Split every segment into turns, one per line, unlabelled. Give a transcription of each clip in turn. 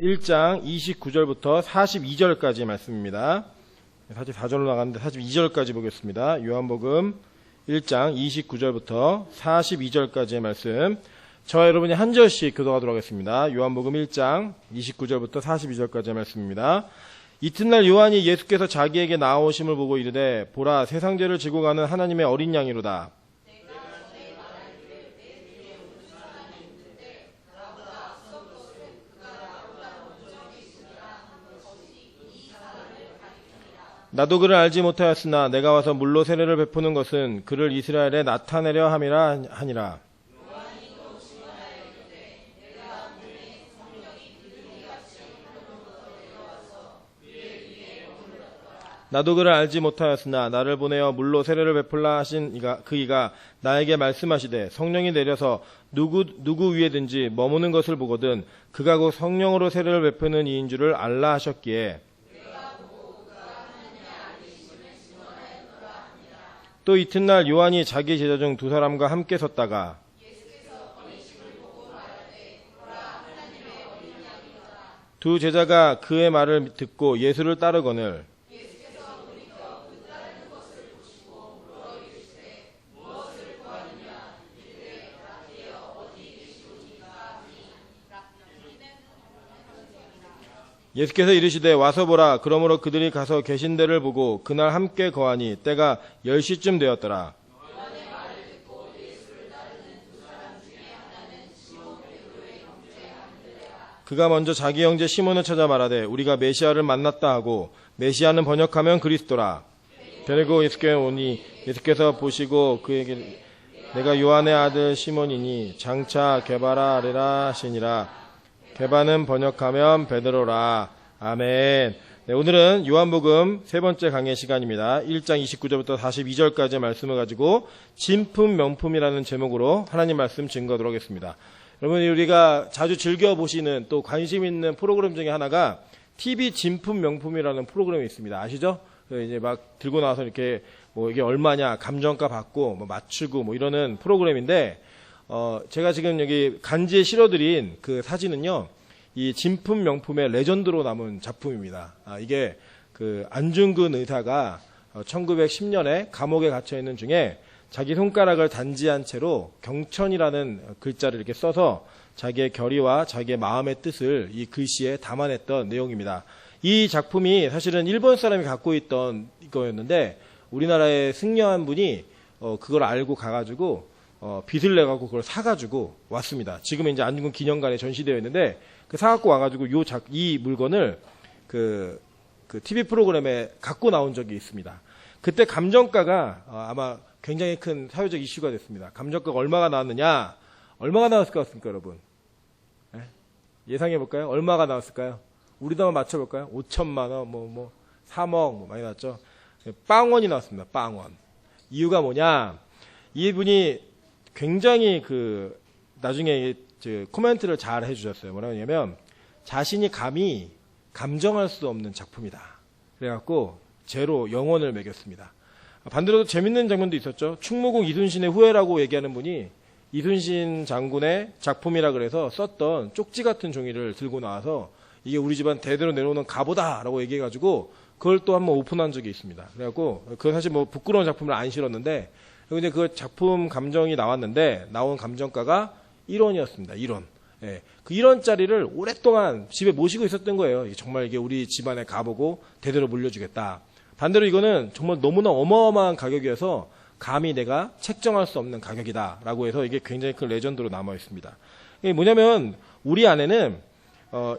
1장 29절부터 42절까지 말씀입니다. 44절로 나갔는데 42절까지 보겠습니다. 요한복음 1장 29절부터 42절까지의 말씀. 저와 여러분이 한 절씩 교독하도록 하겠습니다. 요한복음 1장 29절부터 42절까지의 말씀입니다. 이튿날 요한이 예수께서 자기에게 나오심을 보고 이르되 보라 세상 죄를 지고 가는 하나님의 어린 양이로다. 나도 그를 알지 못하였으나 내가 와서 물로 세례를 베푸는 것은 그를 이스라엘에 나타내려 함이라 하니라. 나도 그를 알지 못하였으나 나를 보내어 물로 세례를 베풀라 하신 이가 나에게 말씀하시되 성령이 내려서 누구 위에든지 머무는 것을 보거든 그가 곧 성령으로 세례를 베푸는 이인 줄을 알라 하셨기에 또 이튿날 요한이 자기 제자 중 두 사람과 함께 섰다가 두 제자가 그의 말을 듣고 예수를 따르거늘 예수께서 이르시되 와서 보라. 그러므로 그들이 가서 계신 데를 보고 그날 함께 거하니 때가 10시쯤 되었더라. 그가 먼저 자기 형제 시몬을 찾아 말하되 우리가 메시아를 만났다 하고 메시아는 번역하면 그리스도라. 데리고 예수께 오니 예수께서 보시고 그에게 내가 요한의 아들 시몬이니 장차 게바라 아뢰라 하시니라. 게바는 번역하면 베드로라. 아멘. 네, 오늘은 요한복음 세 번째 강의 시간입니다. 1장 29절부터 42절까지의 말씀을 가지고 진품 명품이라는 제목으로 하나님 말씀 증거하도록 하겠습니다. 여러분, 우리가 자주 즐겨보시는 또 관심 있는 프로그램 중에 하나가 TV 진품 명품이라는 프로그램이 있습니다. 아시죠? 이제 막 들고 나와서 이렇게 뭐 이게 얼마냐 감정가 받고 뭐 맞추고 뭐 이러는 프로그램인데 제가 지금 여기 간지에 실어드린 그 사진은요, 이 진품 명품의 레전드로 남은 작품입니다. 이게 그 안중근 의사가 1910년에 감옥에 갇혀 있는 중에 자기 손가락을 단지한 채로 경천이라는 글자를 이렇게 써서 자기의 결의와 자기의 마음의 뜻을 이 글씨에 담아냈던 내용입니다. 이 작품이 사실은 일본 사람이 갖고 있던 거였는데 우리나라의 승려한 분이 그걸 알고 가가지고 빚을 내갖고 그걸 사가지고 왔습니다. 지금 이제 안중근 기념관에 전시되어 있는데 그 사갖고 와가지고 이 물건을 그 TV 프로그램에 갖고 나온 적이 있습니다. 그때 감정가가 아마 굉장히 큰 사회적 이슈가 됐습니다. 감정가가 얼마가 나왔느냐? 얼마가 나왔을 것 같습니까, 여러분? 네? 예상해볼까요? 얼마가 나왔을까요? 우리도 한번 맞춰볼까요? 5천만 원, 3억, 많이 나왔죠? 빵원이 나왔습니다, 빵원. 이유가 뭐냐? 이분이 굉장히 나중에 코멘트를 잘 해주셨어요. 뭐라고 하냐면, 자신이 감히 감정할 수 없는 작품이다. 그래갖고, 제로 영원을 매겼습니다. 반대로도 재밌는 장면도 있었죠. 충무공 이순신의 후예라고 얘기하는 분이 이순신 장군의 작품이라 그래서 썼던 쪽지 같은 종이를 들고 나와서 이게 우리 집안 대대로 내려오는 가보다라고 얘기해가지고 그걸 또 한번 오픈한 적이 있습니다. 그래갖고 그건 사실 뭐 부끄러운 작품을 안 실었는데 근데 그 작품 감정이 나왔는데 나온 감정가가 1원이었습니다. 1원. 예. 그 1원짜리를 오랫동안 집에 모시고 있었던 거예요. 정말 이게 우리 집안에 가보고 대대로 물려주겠다. 반대로 이거는 정말 너무나 어마어마한 가격이어서 감히 내가 책정할 수 없는 가격이다라고 해서 이게 굉장히 큰 레전드로 남아 있습니다. 이게 뭐냐면 우리 안에는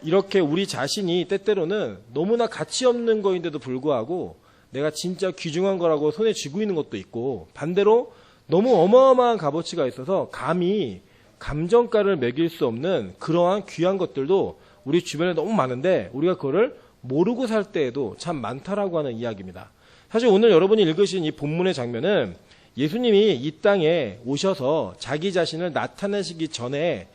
이렇게 우리 자신이 때때로는 너무나 가치 없는 거인데도 불구하고 내가 진짜 귀중한 거라고 손에 쥐고 있는 것도 있고 반대로 너무 어마어마한 값어치가 있어서 감히 감정가를 매길 수 없는 그러한 귀한 것들도 우리 주변에 너무 많은데 우리가 그거를 모르고 살 때에도 참 많다라고 하는 이야기입니다. 사실 오늘 여러분이 읽으신 이 본문의 장면은 예수님이 이 땅에 오셔서 자기 자신을 나타내시기 전에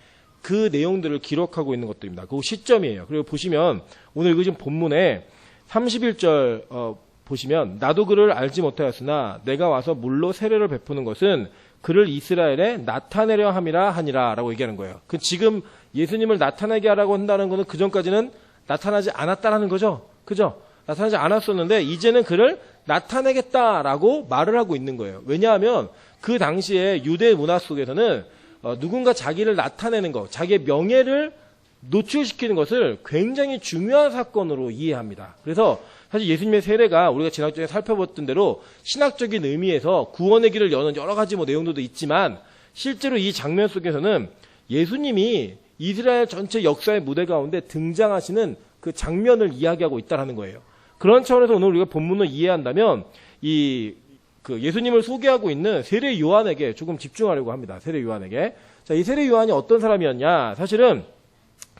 그 내용들을 기록하고 있는 것들입니다. 그 시점이에요. 그리고 보시면 오늘 읽으신 본문에 31절 보시면 나도 그를 알지 못하였으나 내가 와서 물로 세례를 베푸는 것은 그를 이스라엘에 나타내려 함이라 하니라 라고 얘기하는 거예요. 그 지금 예수님을 나타나게 하라고 한다는 것은 그 전까지는 나타나지 않았다라는 거죠. 그죠? 나타나지 않았었는데 이제는 그를 나타내겠다라고 말을 하고 있는 거예요. 왜냐하면 그 당시에 유대 문화 속에서는 누군가 자기를 나타내는 것, 자기의 명예를 노출시키는 것을 굉장히 중요한 사건으로 이해합니다. 그래서 사실 예수님의 세례가 우리가 지난주에 살펴봤던 대로 신학적인 의미에서 구원의 길을 여는 여러 가지 내용들도 있지만 실제로 이 장면 속에서는 예수님이 이스라엘 전체 역사의 무대 가운데 등장하시는 그 장면을 이야기하고 있다는 거예요. 그런 차원에서 오늘 우리가 본문을 이해한다면 그 예수님을 소개하고 있는 세례 요한에게 조금 집중하려고 합니다. 세례 요한에게. 자, 이 세례 요한이 어떤 사람이었냐? 사실은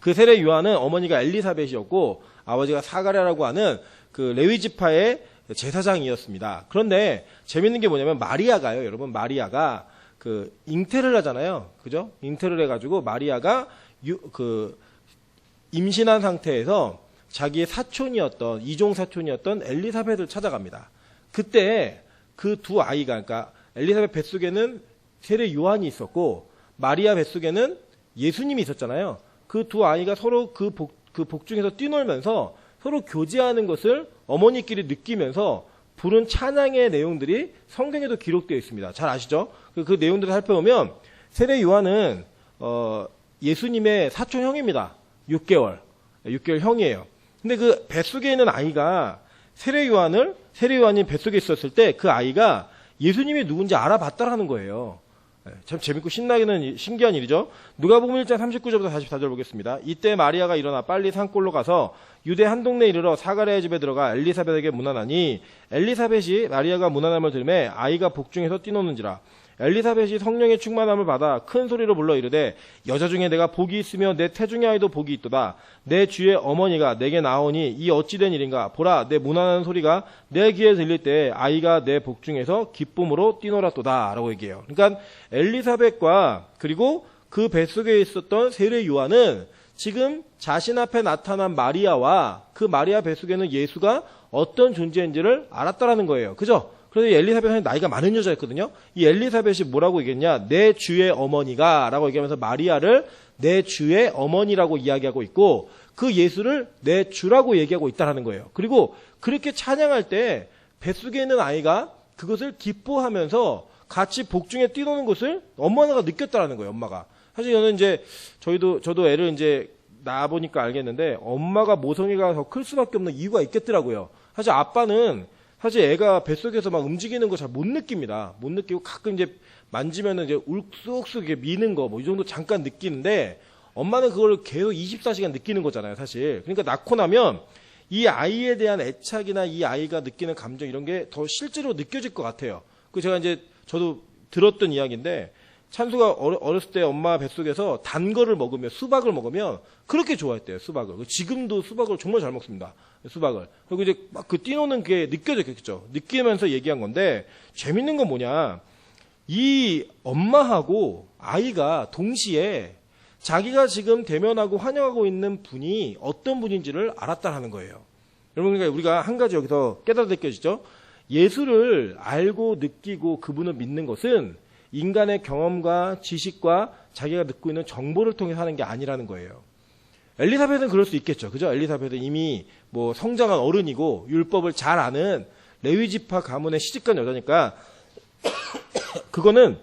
그 세례 요한은 어머니가 엘리사벳이었고 아버지가 사가랴라고 하는 그 레위 지파의 제사장이었습니다. 그런데 재밌는 게 뭐냐면 마리아가요. 여러분 마리아가 그 잉태를 하잖아요. 그죠? 잉태를 해가지고 마리아가 임신한 상태에서 자기의 사촌이었던 이종 사촌이었던 엘리사벳을 찾아갑니다. 그때 그 두 아이가 그러니까 엘리사벳 뱃속에는 세례 요한이 있었고 마리아 뱃속에는 예수님이 있었잖아요. 그 두 아이가 서로 그 복중에서 뛰놀면서 서로 교제하는 것을 어머니끼리 느끼면서 부른 찬양의 내용들이 성경에도 기록되어 있습니다. 잘 아시죠? 그 내용들을 살펴보면 세례 요한은 예수님의 사촌 형입니다. 6개월 형이에요. 근데 그 뱃속에 있는 아이가 세례 요한이 뱃속에 있었을 때 그 아이가 예수님이 누군지 알아봤다라는 거예요. 참 재밌고 신기한 일이죠. 누가복음 1장 39절부터 44절 보겠습니다. 이때 마리아가 일어나 빨리 산골로 가서 유대 한 동네에 이르러 사가랴의 집에 들어가 엘리사벳에게 문안하니 엘리사벳이 마리아가 문안함을 들매 아이가 복중에서 뛰노는지라. 엘리사벳이 성령의 충만함을 받아 큰 소리로 불러 이르되 여자 중에 내가 복이 있으며 내 태중의 아이도 복이 있도다. 내 주의 어머니가 내게 나오니 이 어찌된 일인가. 보라 내 문안하는 소리가 내 귀에 들릴 때 아이가 내 복중에서 기쁨으로 뛰놀았도다 라고 얘기해요. 그러니까 엘리사벳과 그리고 그 뱃속에 있었던 세례 요한은 지금 자신 앞에 나타난 마리아와 그 마리아 뱃속에는 예수가 어떤 존재인지를 알았다라는 거예요. 그죠? 그래서 엘리사벳은 나이가 많은 여자였거든요. 이 엘리사벳이 뭐라고 얘기했냐? 내 주의 어머니가 라고 얘기하면서 마리아를 내 주의 어머니라고 이야기하고 있고 그 예수를 내 주라고 얘기하고 있다는 거예요. 그리고 그렇게 찬양할 때 뱃속에 있는 아이가 그것을 기뻐하면서 같이 복중에 뛰노는 것을 엄마가 느꼈다는 거예요. 엄마가. 사실 저는 이제 저도 애를 이제 낳아보니까 알겠는데 엄마가 모성애가 더 클 수밖에 없는 이유가 있겠더라고요. 사실 아빠는 사실 애가 뱃속에서 막 움직이는 거 잘 못 느낍니다. 못 느끼고 가끔 이제 만지면은 이제 쑥쑥 이렇게 미는 거 이 정도 잠깐 느끼는데 엄마는 그걸 계속 24시간 느끼는 거잖아요, 사실. 그러니까 낳고 나면 이 아이에 대한 애착이나 이 아이가 느끼는 감정 이런 게 더 실제로 느껴질 것 같아요. 그 제가 이제 저도 들었던 이야기인데 찬수가 어렸을 때 엄마 뱃속에서 단 거를 먹으면 수박을 먹으면 그렇게 좋아했대요. 수박을. 지금도 수박을 정말 잘 먹습니다. 수박을. 그리고 이제 막 그 뛰노는 게 느껴졌겠죠. 느끼면서 얘기한 건데 재밌는 건 뭐냐. 이 엄마하고 아이가 동시에 자기가 지금 대면하고 환영하고 있는 분이 어떤 분인지를 알았다는 거예요. 여러분 그러니까 우리가 한 가지 여기서 깨달아 느껴지죠. 예수를 알고 느끼고 그분을 믿는 것은 인간의 경험과 지식과 자기가 듣고 있는 정보를 통해 사는 게 아니라는 거예요. 엘리사벳은 그럴 수 있겠죠. 그죠? 엘리사벳은 이미 뭐 성장한 어른이고 율법을 잘 아는 레위지파 가문에 시집간 여자니까 그거는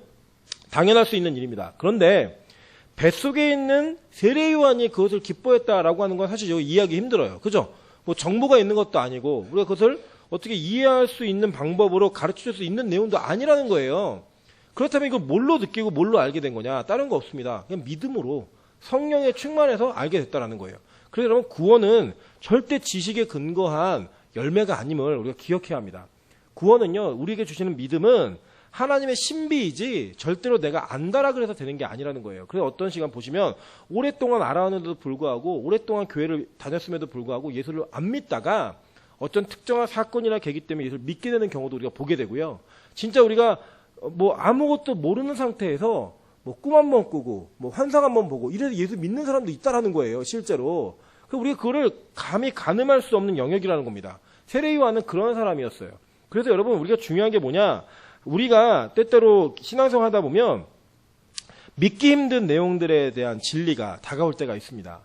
당연할 수 있는 일입니다. 그런데 뱃속에 있는 세례 요한이 그것을 기뻐했다라고 하는 건 사실 이해하기 힘들어요. 그죠? 뭐 정보가 있는 것도 아니고 우리가 그것을 어떻게 이해할 수 있는 방법으로 가르칠 수 있는 내용도 아니라는 거예요. 그렇다면 이거 뭘로 느끼고 뭘로 알게 된 거냐? 다른 거 없습니다. 그냥 믿음으로 성령에 충만해서 알게 됐다라는 거예요. 그래서 여러분 구원은 절대 지식에 근거한 열매가 아님을 우리가 기억해야 합니다. 구원은요 우리에게 주시는 믿음은 하나님의 신비이지 절대로 내가 안다라 그래서 되는 게 아니라는 거예요. 그래서 어떤 시간 보시면 오랫동안 알아왔는데도 불구하고 오랫동안 교회를 다녔음에도 불구하고 예수를 안 믿다가 어떤 특정한 사건이나 계기 때문에 예수를 믿게 되는 경우도 우리가 보게 되고요. 진짜 우리가 뭐 아무것도 모르는 상태에서 뭐 꿈 한번 꾸고 뭐 환상 한번 보고 이래서 예수 믿는 사람도 있다라는 거예요. 실제로. 우리가 그거를 감히 가늠할 수 없는 영역이라는 겁니다. 세례 요한은 그런 사람이었어요. 그래서 여러분 우리가 중요한 게 뭐냐? 우리가 때때로 신앙생활 하다 보면 믿기 힘든 내용들에 대한 진리가 다가올 때가 있습니다.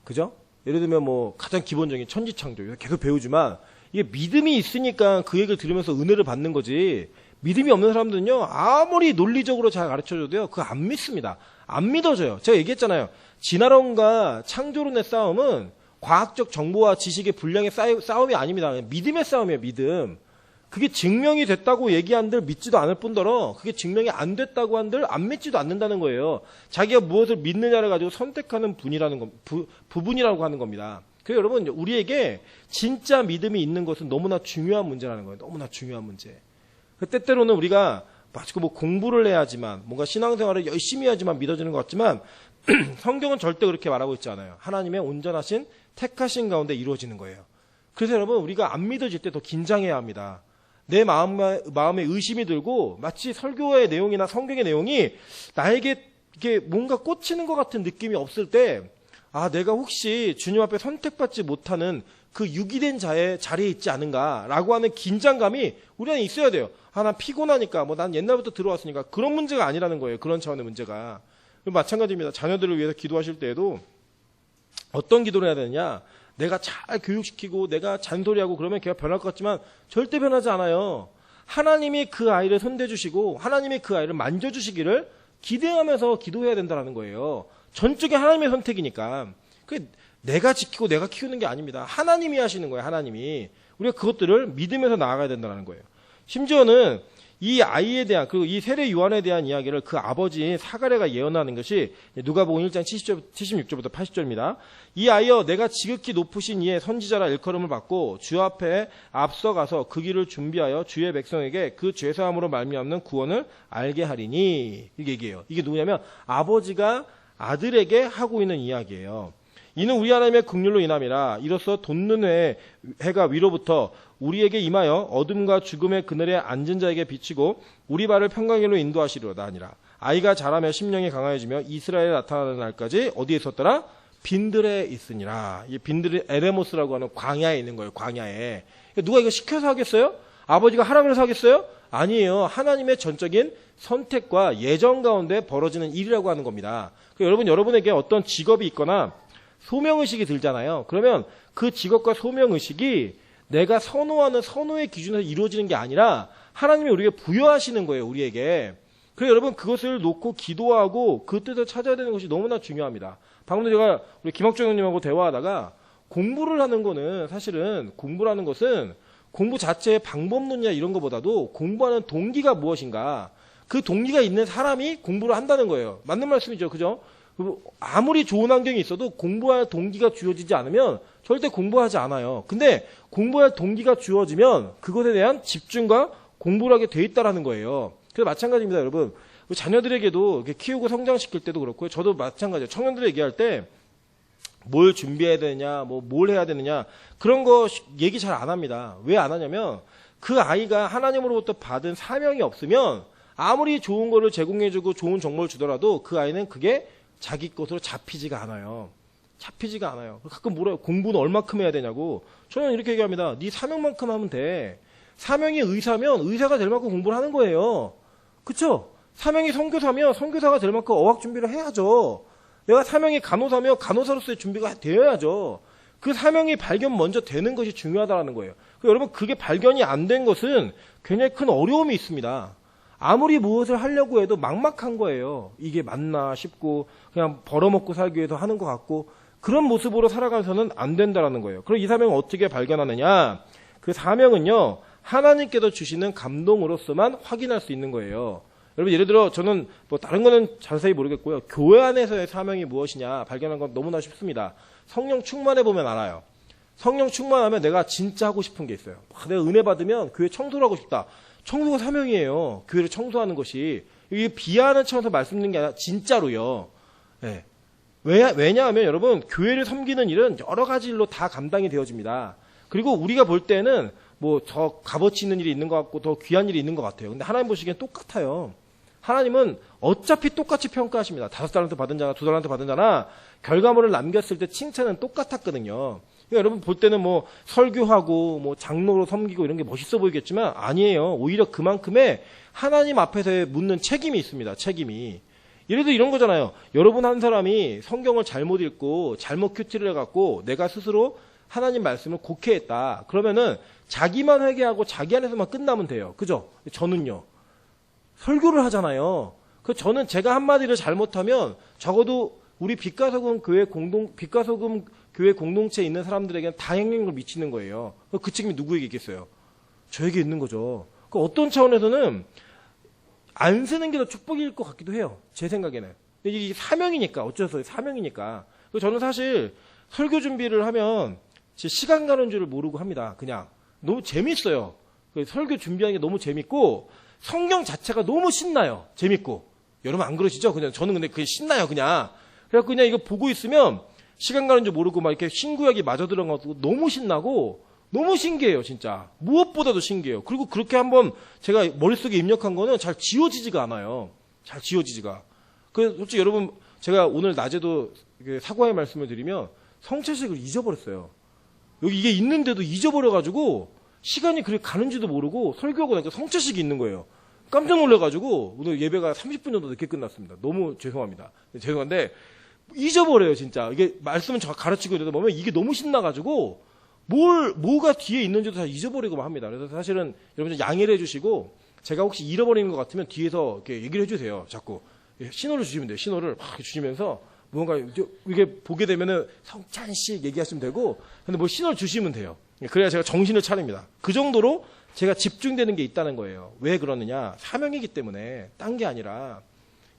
그죠? 예를 들면 뭐 가장 기본적인 천지창조 계속 배우지만 이게 믿음이 있으니까 그 얘기를 들으면서 은혜를 받는 거지, 믿음이 없는 사람들은요 아무리 논리적으로 잘 가르쳐줘도요 그거 안 믿습니다. 안 믿어져요. 제가 얘기했잖아요. 진화론과 창조론의 싸움은 과학적 정보와 지식의 분량의 싸움이 아닙니다. 믿음의 싸움이에요. 믿음. 그게 증명이 됐다고 얘기한들 믿지도 않을 뿐더러 그게 증명이 안 됐다고 한들 안 믿지도 않는다는 거예요. 자기가 무엇을 믿느냐를 가지고 선택하는 부분이라고 하는 겁니다. 그래서 여러분, 우리에게 진짜 믿음이 있는 것은 너무나 중요한 문제라는 거예요. 너무나 중요한 문제. 때때로는 우리가 마치 뭐 공부를 해야지만, 뭔가 신앙생활을 열심히 해야지만 믿어지는 것 같지만 성경은 절대 그렇게 말하고 있지 않아요. 하나님의 온전하신 택하신 가운데 이루어지는 거예요. 그래서 여러분, 우리가 안 믿어질 때 더 긴장해야 합니다. 내 마음에 의심이 들고 마치 설교의 내용이나 성경의 내용이 나에게 이렇게 뭔가 꽂히는 것 같은 느낌이 없을 때, 아, 내가 혹시 주님 앞에 선택받지 못하는 그 유기된 자의 자리에 있지 않은가라고 하는 긴장감이 우리 안에 있어야 돼요. 아, 난 피곤하니까, 뭐 난 옛날부터 들어왔으니까. 그런 문제가 아니라는 거예요. 그런 차원의 문제가. 마찬가지입니다. 자녀들을 위해서 기도하실 때에도 어떤 기도를 해야 되느냐? 내가 잘 교육시키고 내가 잔소리하고 그러면 걔가 변할 것 같지만 절대 변하지 않아요. 하나님이 그 아이를 손대주시고 하나님이 그 아이를 만져주시기를 기대하면서 기도해야 된다는 거예요. 전적인 하나님의 선택이니까. 내가 지키고 내가 키우는 게 아닙니다. 하나님이 하시는 거예요. 하나님이. 우리가 그것들을 믿으면서 나아가야 된다는 거예요. 심지어는 이 아이에 대한, 그리고 이 세례 요한에 대한 이야기를 그 아버지인 사가랴가 예언하는 것이 누가복음 1장 76절부터 80절입니다. 이 아이여, 내가 지극히 높으신 이의 선지자라 일컬음을 받고 주 앞에 앞서가서 그 길을 준비하여 주의 백성에게 그 죄사함으로 말미암는 구원을 알게 하리니. 이게 얘기예요. 이게 누구냐면 아버지가 아들에게 하고 있는 이야기예요. 이는 우리 하나님의 긍휼로 인함이라. 이로써 돋는 해가 위로부터 우리에게 임하여 어둠과 죽음의 그늘에 앉은 자에게 비치고 우리 발을 평강길로 인도하시리로다 하니라. 아이가 자라며 심령이 강하여지며 이스라엘에 나타나는 날까지 어디에 있었더라? 빈들에 있으니라. 이 빈들이 에레모스라고 하는 광야에 있는 거예요. 광야에. 누가 이거 시켜서 하겠어요? 아버지가 하라 그래서 하겠어요? 아니에요. 하나님의 전적인 선택과 예정 가운데 벌어지는 일이라고 하는 겁니다. 여러분에게 어떤 직업이 있거나 소명의식이 들잖아요. 그러면 그 직업과 소명의식이 내가 선호하는 선호의 기준에서 이루어지는 게 아니라 하나님이 우리에게 부여하시는 거예요. 우리에게. 그래서 여러분, 그것을 놓고 기도하고 그 뜻을 찾아야 되는 것이 너무나 중요합니다. 방금 제가 우리 김학종 형님하고 대화하다가 공부를 하는 거는, 사실은 공부라는 것은 공부 자체의 방법론이나 이런 것보다도 공부하는 동기가 무엇인가, 그 동기가 있는 사람이 공부를 한다는 거예요. 맞는 말씀이죠. 그죠? 아무리 좋은 환경이 있어도 공부할 동기가 주어지지 않으면 절대 공부하지 않아요. 근데 공부할 동기가 주어지면 그것에 대한 집중과 공부를 하게 돼 있다라는 거예요. 그래서 마찬가지입니다, 여러분. 자녀들에게도 이렇게 키우고 성장시킬 때도 그렇고요. 저도 마찬가지예요. 청년들 얘기할 때 뭘 준비해야 되느냐, 뭘 해야 되느냐, 그런 거 얘기 잘 안 합니다. 왜 안 하냐면 그 아이가 하나님으로부터 받은 사명이 없으면 아무리 좋은 거를 제공해주고 좋은 정보를 주더라도 그 아이는 그게 자기 것으로 잡히지가 않아요. 잡히지가 않아요. 가끔 뭐래요? 공부는 얼마큼 해야 되냐고. 저는 이렇게 얘기합니다. 네 사명만큼 하면 돼. 사명이 의사면 의사가 될 만큼 공부를 하는 거예요. 그쵸? 사명이 선교사면 선교사가 될 만큼 어학 준비를 해야죠. 내가 사명이 간호사면 간호사로서의 준비가 되어야죠. 그 사명이 발견 먼저 되는 것이 중요하다는 거예요. 여러분, 그게 발견이 안 된 것은 굉장히 큰 어려움이 있습니다. 아무리 무엇을 하려고 해도 막막한 거예요. 이게 맞나 싶고 그냥 벌어먹고 살기 위해서 하는 것 같고, 그런 모습으로 살아가서는 안 된다는 거예요. 그럼 이 사명을 어떻게 발견하느냐? 그 사명은요, 하나님께서 주시는 감동으로서만 확인할 수 있는 거예요. 여러분, 예를 들어 저는 다른 거는 자세히 모르겠고요. 교회 안에서의 사명이 무엇이냐 발견한 건 너무나 쉽습니다. 성령 충만해 보면 알아요. 성령 충만하면 내가 진짜 하고 싶은 게 있어요. 내가 은혜 받으면 교회 청소를 하고 싶다. 청소가 사명이에요. 교회를 청소하는 것이. 이게 비하하는 차원에서 말씀드리는 게 아니라 진짜로요. 네. 왜냐하면 여러분, 교회를 섬기는 일은 여러 가지 일로 다 감당이 되어집니다. 그리고 우리가 볼 때는 더 값어치 있는 일이 있는 것 같고 더 귀한 일이 있는 것 같아요. 근데 하나님 보시기엔 똑같아요. 하나님은 어차피 똑같이 평가하십니다. 5달란트 받은 자나 2달란트 받은 자나 결과물을 남겼을 때 칭찬은 똑같았거든요. 그러니까 여러분 볼 때는 뭐 설교하고 뭐 장로로 섬기고 이런 게 멋있어 보이겠지만 아니에요. 오히려 그만큼의 하나님 앞에서 묻는 책임이 있습니다. 책임이. 예를 들어 이런 거잖아요. 여러분 한 사람이 성경을 잘못 읽고 잘못 큐티를 해갖고 내가 스스로 하나님 말씀을 곡해했다. 그러면은 자기만 회개하고 자기 안에서만 끝나면 돼요. 그죠? 저는요. 설교를 하잖아요. 저는 제가 한마디를 잘못하면 적어도 우리 빛과소금 교회 공동체에 있는 사람들에게는 다 영향을 미치는 거예요. 그 책임이 누구에게 있겠어요? 저에게 있는 거죠. 어떤 차원에서는 안 쓰는 게 더 축복일 것 같기도 해요. 제 생각에는. 근데 이게 사명이니까, 어쩔 수 없어요. 사명이니까. 저는 사실 설교 준비를 하면 제 시간 가는 줄을 모르고 합니다. 그냥. 너무 재밌어요. 설교 준비하는 게 너무 재밌고, 성경 자체가 너무 신나요. 재밌고. 여러분 안 그러시죠? 그냥 저는 근데 그게 신나요, 그냥. 그래서 그냥 이거 보고 있으면 시간 가는 줄 모르고 막 이렇게 신구약이 마저 들어가고 너무 신나고 너무 신기해요, 진짜. 무엇보다도 신기해요. 그리고 그렇게 한번 제가 머릿속에 입력한 거는 잘 지워지지가 않아요. 잘 지워지지가. 솔직히 여러분, 제가 오늘 낮에도 사과의 말씀을 드리면 성찬식을 잊어버렸어요. 여기 이게 있는데도 잊어버려가지고 시간이 그렇게 가는지도 모르고 설교하고 나니까 성찬식이 있는 거예요. 깜짝 놀라가지고 오늘 예배가 30분 정도 늦게 끝났습니다. 너무 죄송합니다. 죄송한데 잊어버려요, 진짜. 이게 말씀은 가르치고 이러다 보면 이게 너무 신나가지고 뭐가 뒤에 있는지도 다 잊어버리고 합니다. 그래서 사실은 여러분들 양해를 해주시고 제가 혹시 잃어버리는 것 같으면 뒤에서 이렇게 얘기를 해주세요. 자꾸 신호를 주시면 돼요. 신호를 막 주시면서 뭔가 이게 보게 되면은 성찬식 얘기하시면 되고, 근데 뭐 신호를 주시면 돼요. 그래야 제가 정신을 차립니다. 그 정도로 제가 집중되는 게 있다는 거예요. 왜 그러느냐? 사명이기 때문에. 딴 게 아니라.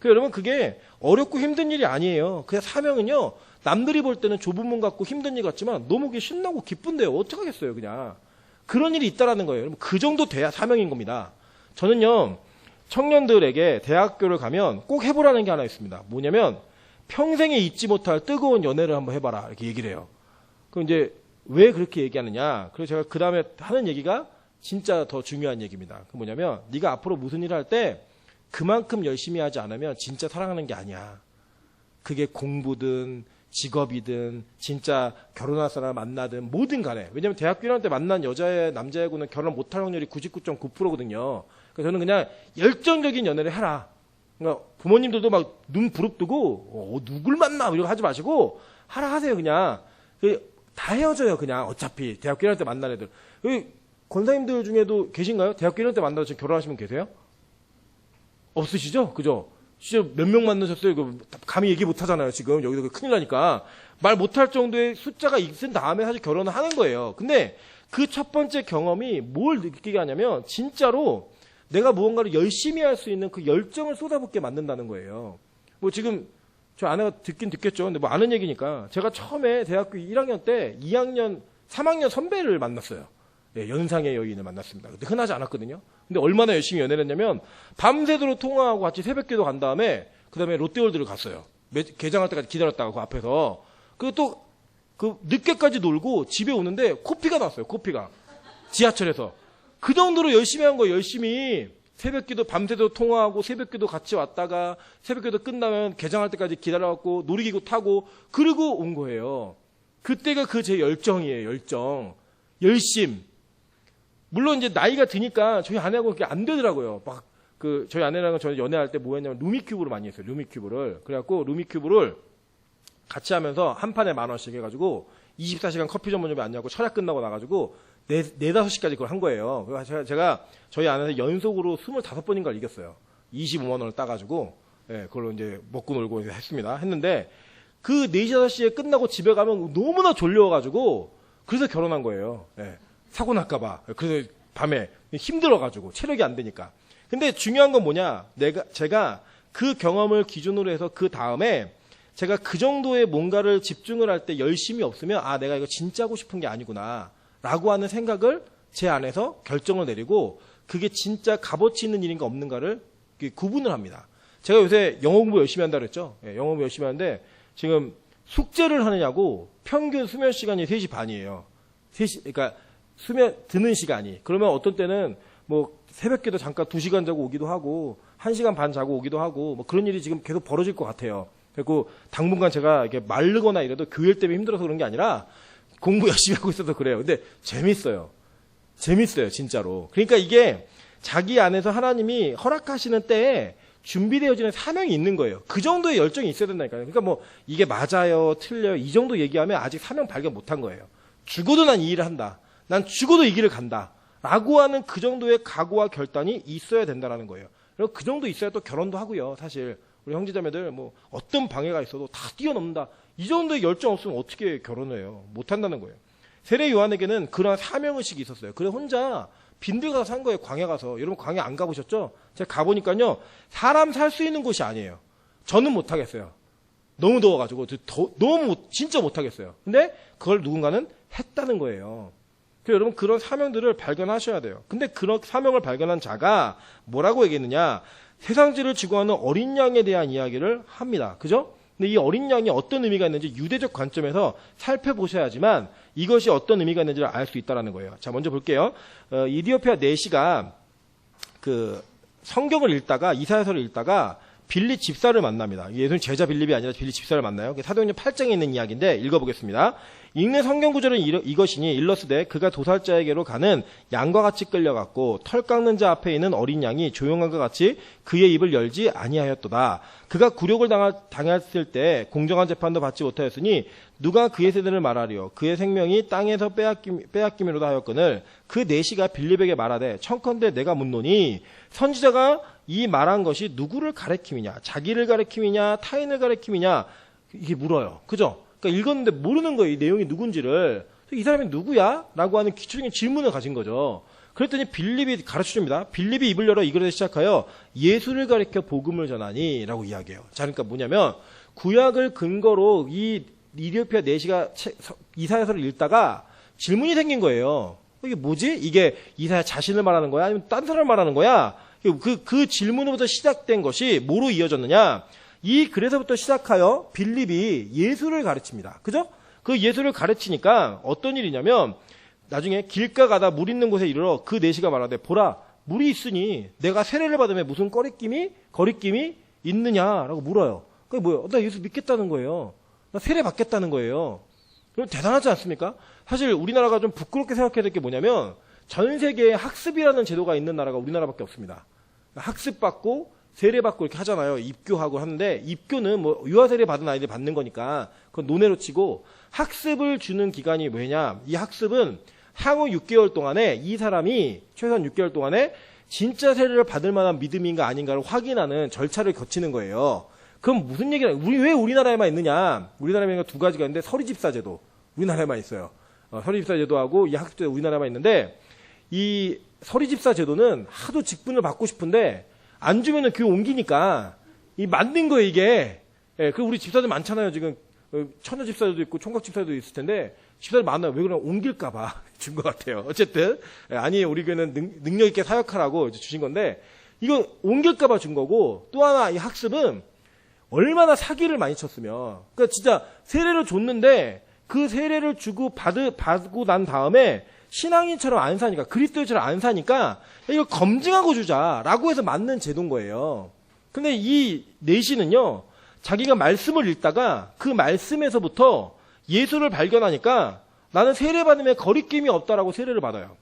여러분 그게 어렵고 힘든 일이 아니에요. 그냥 사명은요. 남들이 볼 때는 좁은 문 같고 힘든 일 같지만 너무 그게 신나고 기쁜데요. 어떡하겠어요, 그냥. 그런 일이 있다라는 거예요. 여러분 그 정도 돼야 사명인 겁니다. 저는요. 청년들에게 대학교를 가면 꼭 해보라는 게 하나 있습니다. 뭐냐면 평생에 잊지 못할 뜨거운 연애를 한번 해봐라. 이렇게 얘기를 해요. 그럼 이제 왜 그렇게 얘기하느냐. 그래서 제가 그 다음에 하는 얘기가 진짜 더 중요한 얘기입니다. 그 뭐냐면 네가 앞으로 무슨 일을 할 때 그만큼 열심히 하지 않으면 진짜 사랑하는 게 아니야. 그게 공부든 직업이든 진짜 결혼할 사람을 만나든 뭐든 간에. 왜냐면 대학교 1학년 때 만난 남자애고는 결혼 못할 확률이 99.9%거든요. 그래서 저는 그냥 열정적인 연애를 해라. 그러니까 부모님들도 막 눈 부릅뜨고 누굴 만나 이러고 하지 마시고 하라 하세요. 그냥. 다 헤어져요. 그냥 어차피 대학교 1학년 때 만난 애들. 여기 권사님들 중에도 계신가요? 대학교 1학년 때 만나서 지금 결혼하시면 계세요? 없으시죠? 그죠? 진짜 몇 명 만나셨어요? 감히 얘기 못 하잖아요, 지금. 여기서 큰일 나니까. 말 못할 정도의 숫자가 있은 다음에 사실 결혼을 하는 거예요. 근데 그 첫 번째 경험이 뭘 느끼게 하냐면, 진짜로 내가 무언가를 열심히 할 수 있는 그 열정을 쏟아붓게 만든다는 거예요. 뭐 지금, 저 아내가 듣긴 듣겠죠. 근데 뭐 아는 얘기니까. 제가 처음에 대학교 1학년 때 3학년 선배를 만났어요. 네, 연상의 여인을 만났습니다. 근데 흔하지 않았거든요. 근데 얼마나 열심히 연애를 했냐면 밤새도록 통화하고 같이 새벽기도 간 다음에 그다음에 롯데월드를 갔어요. 개장할 때까지 기다렸다가 그 앞에서. 그리고 또 늦게까지 놀고 집에 오는데 코피가 났어요. 코피가. 지하철에서. 그 정도로 열심히 한 거예요. 열심히. 새벽기도 밤새도록 통화하고 새벽기도 같이 왔다가 새벽기도 끝나면 개장할 때까지 기다려갖고 놀이기구 타고 그러고 온 거예요. 그때가 제 열정이에요. 열심. 물론 이제 나이가 드니까 저희 아내하고 그게 안 되더라고요. 저희 아내랑 저는 연애할 때 뭐 했냐면 루미큐브를 많이 했어요. 루미큐브를. 그래갖고 루미큐브를 같이 하면서 한 판에 10,000원씩 해가지고 24시간 커피 전문점에 앉아갖고 철야 끝나고 나가지고 4-5시까지 그걸 한 거예요. 그래서 제가 저희 아내한테 연속으로 25번인가를 이겼어요. 25만 원을 따가지고, 예, 그걸로 이제 먹고 놀고 했습니다. 했는데, 그 4시, 5시에 끝나고 집에 가면 너무나 졸려가지고, 그래서 결혼한 거예요. 예, 사고 날까봐. 그래서 밤에 힘들어가지고, 체력이 안 되니까. 근데 중요한 건 뭐냐? 제가 그 경험을 기준으로 해서 그 다음에 제가 그 정도의 뭔가를 집중을 할 때 열심히 없으면, 내가 이거 진짜 하고 싶은 게 아니구나. 라고 하는 생각을 제 안에서 결정을 내리고 그게 진짜 값어치 있는 일인가 없는가를 구분을 합니다. 제가 요새 영어 공부 열심히 한다고 그랬죠. 예, 영어 공부 열심히 하는데 지금 숙제를 하느냐고 평균 수면 시간이 3시 반이에요. 그러니까 수면 드는 시간이. 그러면 어떤 때는 뭐 새벽에도 잠깐 2시간 자고 오기도 하고 1시간 반 자고 오기도 하고 뭐 그런 일이 지금 계속 벌어질 것 같아요. 그리고 당분간 제가 이렇게 마르거나 이래도 교일 때문에 힘들어서 그런 게 아니라 공부 열심히 하고 있어서 그래요. 근데 재밌어요. 재밌어요, 진짜로. 그러니까 이게 자기 안에서 하나님이 허락하시는 때에 준비되어지는 사명이 있는 거예요. 그 정도의 열정이 있어야 된다니까요. 그러니까 뭐 이게 맞아요, 틀려요 이 정도 얘기하면 아직 사명 발견 못한 거예요. 죽어도 난 이 일을 한다. 난 죽어도 이 길을 간다. 라고 하는 그 정도의 각오와 결단이 있어야 된다는 거예요. 그리고 그 정도 있어야 또 결혼도 하고요. 사실 우리 형제자매들 뭐 어떤 방해가 있어도 다 뛰어넘는다. 이 정도의 열정 없으면 어떻게 결혼을 해요? 못한다는 거예요. 세례 요한에게는 그런 사명의식이 있었어요. 그래 혼자 빈들 가서 산 거예요. 광야 가서. 여러분 광야 안 가보셨죠? 제가 가보니까요. 사람 살 수 있는 곳이 아니에요. 저는 못하겠어요. 너무 더워가지고 너무 진짜 못하겠어요. 근데 그걸 누군가는 했다는 거예요. 그래서 여러분 그런 사명들을 발견하셔야 돼요. 근데 그런 사명을 발견한 자가 뭐라고 얘기했느냐? 세상지를 지고하는 어린 양에 대한 이야기를 합니다. 그죠? 근데 이 어린 양이 어떤 의미가 있는지 유대적 관점에서 살펴보셔야지만 이것이 어떤 의미가 있는지를 알 수 있다는 거예요. 자, 먼저 볼게요. 이디오피아 내시가 그 성경을 읽다가 이사야서를 읽다가 빌립 집사를 만납니다. 예수님 제자 빌립이 아니라 빌립 집사를 만나요. 사도행전 8장에 있는 이야기인데 읽어보겠습니다. 읽는 성경 구절은 이것이니 일러스되 그가 도살자에게로 가는 양과 같이 끌려갔고 털 깎는 자 앞에 있는 어린 양이 조용한 것 같이 그의 입을 열지 아니하였도다. 그가 굴욕을 당했을 때 공정한 재판도 받지 못하였으니 누가 그의 세대를 말하리요. 그의 생명이 땅에서 빼앗김이로다 하였거늘 그 내시가 빌립에게 말하되 청컨대 내가 묻노니 선지자가 이 말한 것이 누구를 가리킴이냐, 자기를 가리킴이냐, 타인을 가리킴이냐 이게 물어요. 그죠? 그러니까 읽었는데 모르는 거예요. 이 내용이 누군지를. 이 사람이 누구야? 라고 하는 기초적인 질문을 가진 거죠. 그랬더니 빌립이 가르쳐줍니다. 빌립이 입을 열어 이글에 시작하여 예수를 가리켜 복음을 전하니 라고 이야기해요. 자, 그러니까 뭐냐면 구약을 근거로 이 이디오피아 내시가 이사야서를 읽다가 질문이 생긴 거예요. 이게 뭐지? 이게 이사야 자신을 말하는 거야? 아니면 딴 사람을 말하는 거야? 그 질문으로부터 시작된 것이 뭐로 이어졌느냐? 이 글에서부터 시작하여 빌립이 예수를 가르칩니다. 그죠? 그 예수를 가르치니까 어떤 일이냐면 나중에 길가 가다 물 있는 곳에 이르러 그 내시가 말하되 보라 물이 있으니 내가 세례를 받으면 무슨 거리낌이 있느냐라고 물어요. 그게 뭐예요? 나 예수 믿겠다는 거예요. 나 세례 받겠다는 거예요. 그럼 대단하지 않습니까? 사실 우리나라가 좀 부끄럽게 생각해야 될 게 뭐냐면 전 세계에 학습이라는 제도가 있는 나라가 우리나라밖에 없습니다. 학습받고 세례받고 이렇게 하잖아요. 입교하고 하는데 입교는 뭐 유아세례 받은 아이들이 받는 거니까 그건 논외로 치고 학습을 주는 기간이 왜냐? 이 학습은 향후 6개월 동안에 이 사람이 최소한 6개월 동안에 진짜 세례를 받을 만한 믿음인가 아닌가를 확인하는 절차를 거치는 거예요. 그럼 무슨 얘기냐? 왜 우리나라에만 있느냐? 우리나라에 두 가지가 있는데 서리집사제도 우리나라에만 있어요. 서리집사제도하고 이 학습제도 우리나라에만 있는데 이 서리집사제도는 하도 직분을 받고 싶은데 안 주면은 교회 옮기니까 이 만든 거예요 이게. 예, 그 우리 집사들 많잖아요 지금 처녀 집사들도 있고 총각 집사들도 있을 텐데 집사들 많아요. 왜 그러냐 옮길까봐 준 것 같아요. 어쨌든 아니 우리 교회는 능력 있게 사역하라고 주신 건데 이거 옮길까봐 준 거고 또 하나 이 학습은 얼마나 사기를 많이 쳤으면 그러니까 진짜 세례를 줬는데 그 세례를 주고 받고 난 다음에 신앙인처럼 안 사니까 그리스도인처럼 안 사니까 이걸 검증하고 주자라고 해서 맞는 제도인 거예요. 근데 이 내시는요 자기가 말씀을 읽다가 그 말씀에서부터 예수를 발견하니까 나는 세례 받으면 거리낌이 없다라고 세례를 받아요.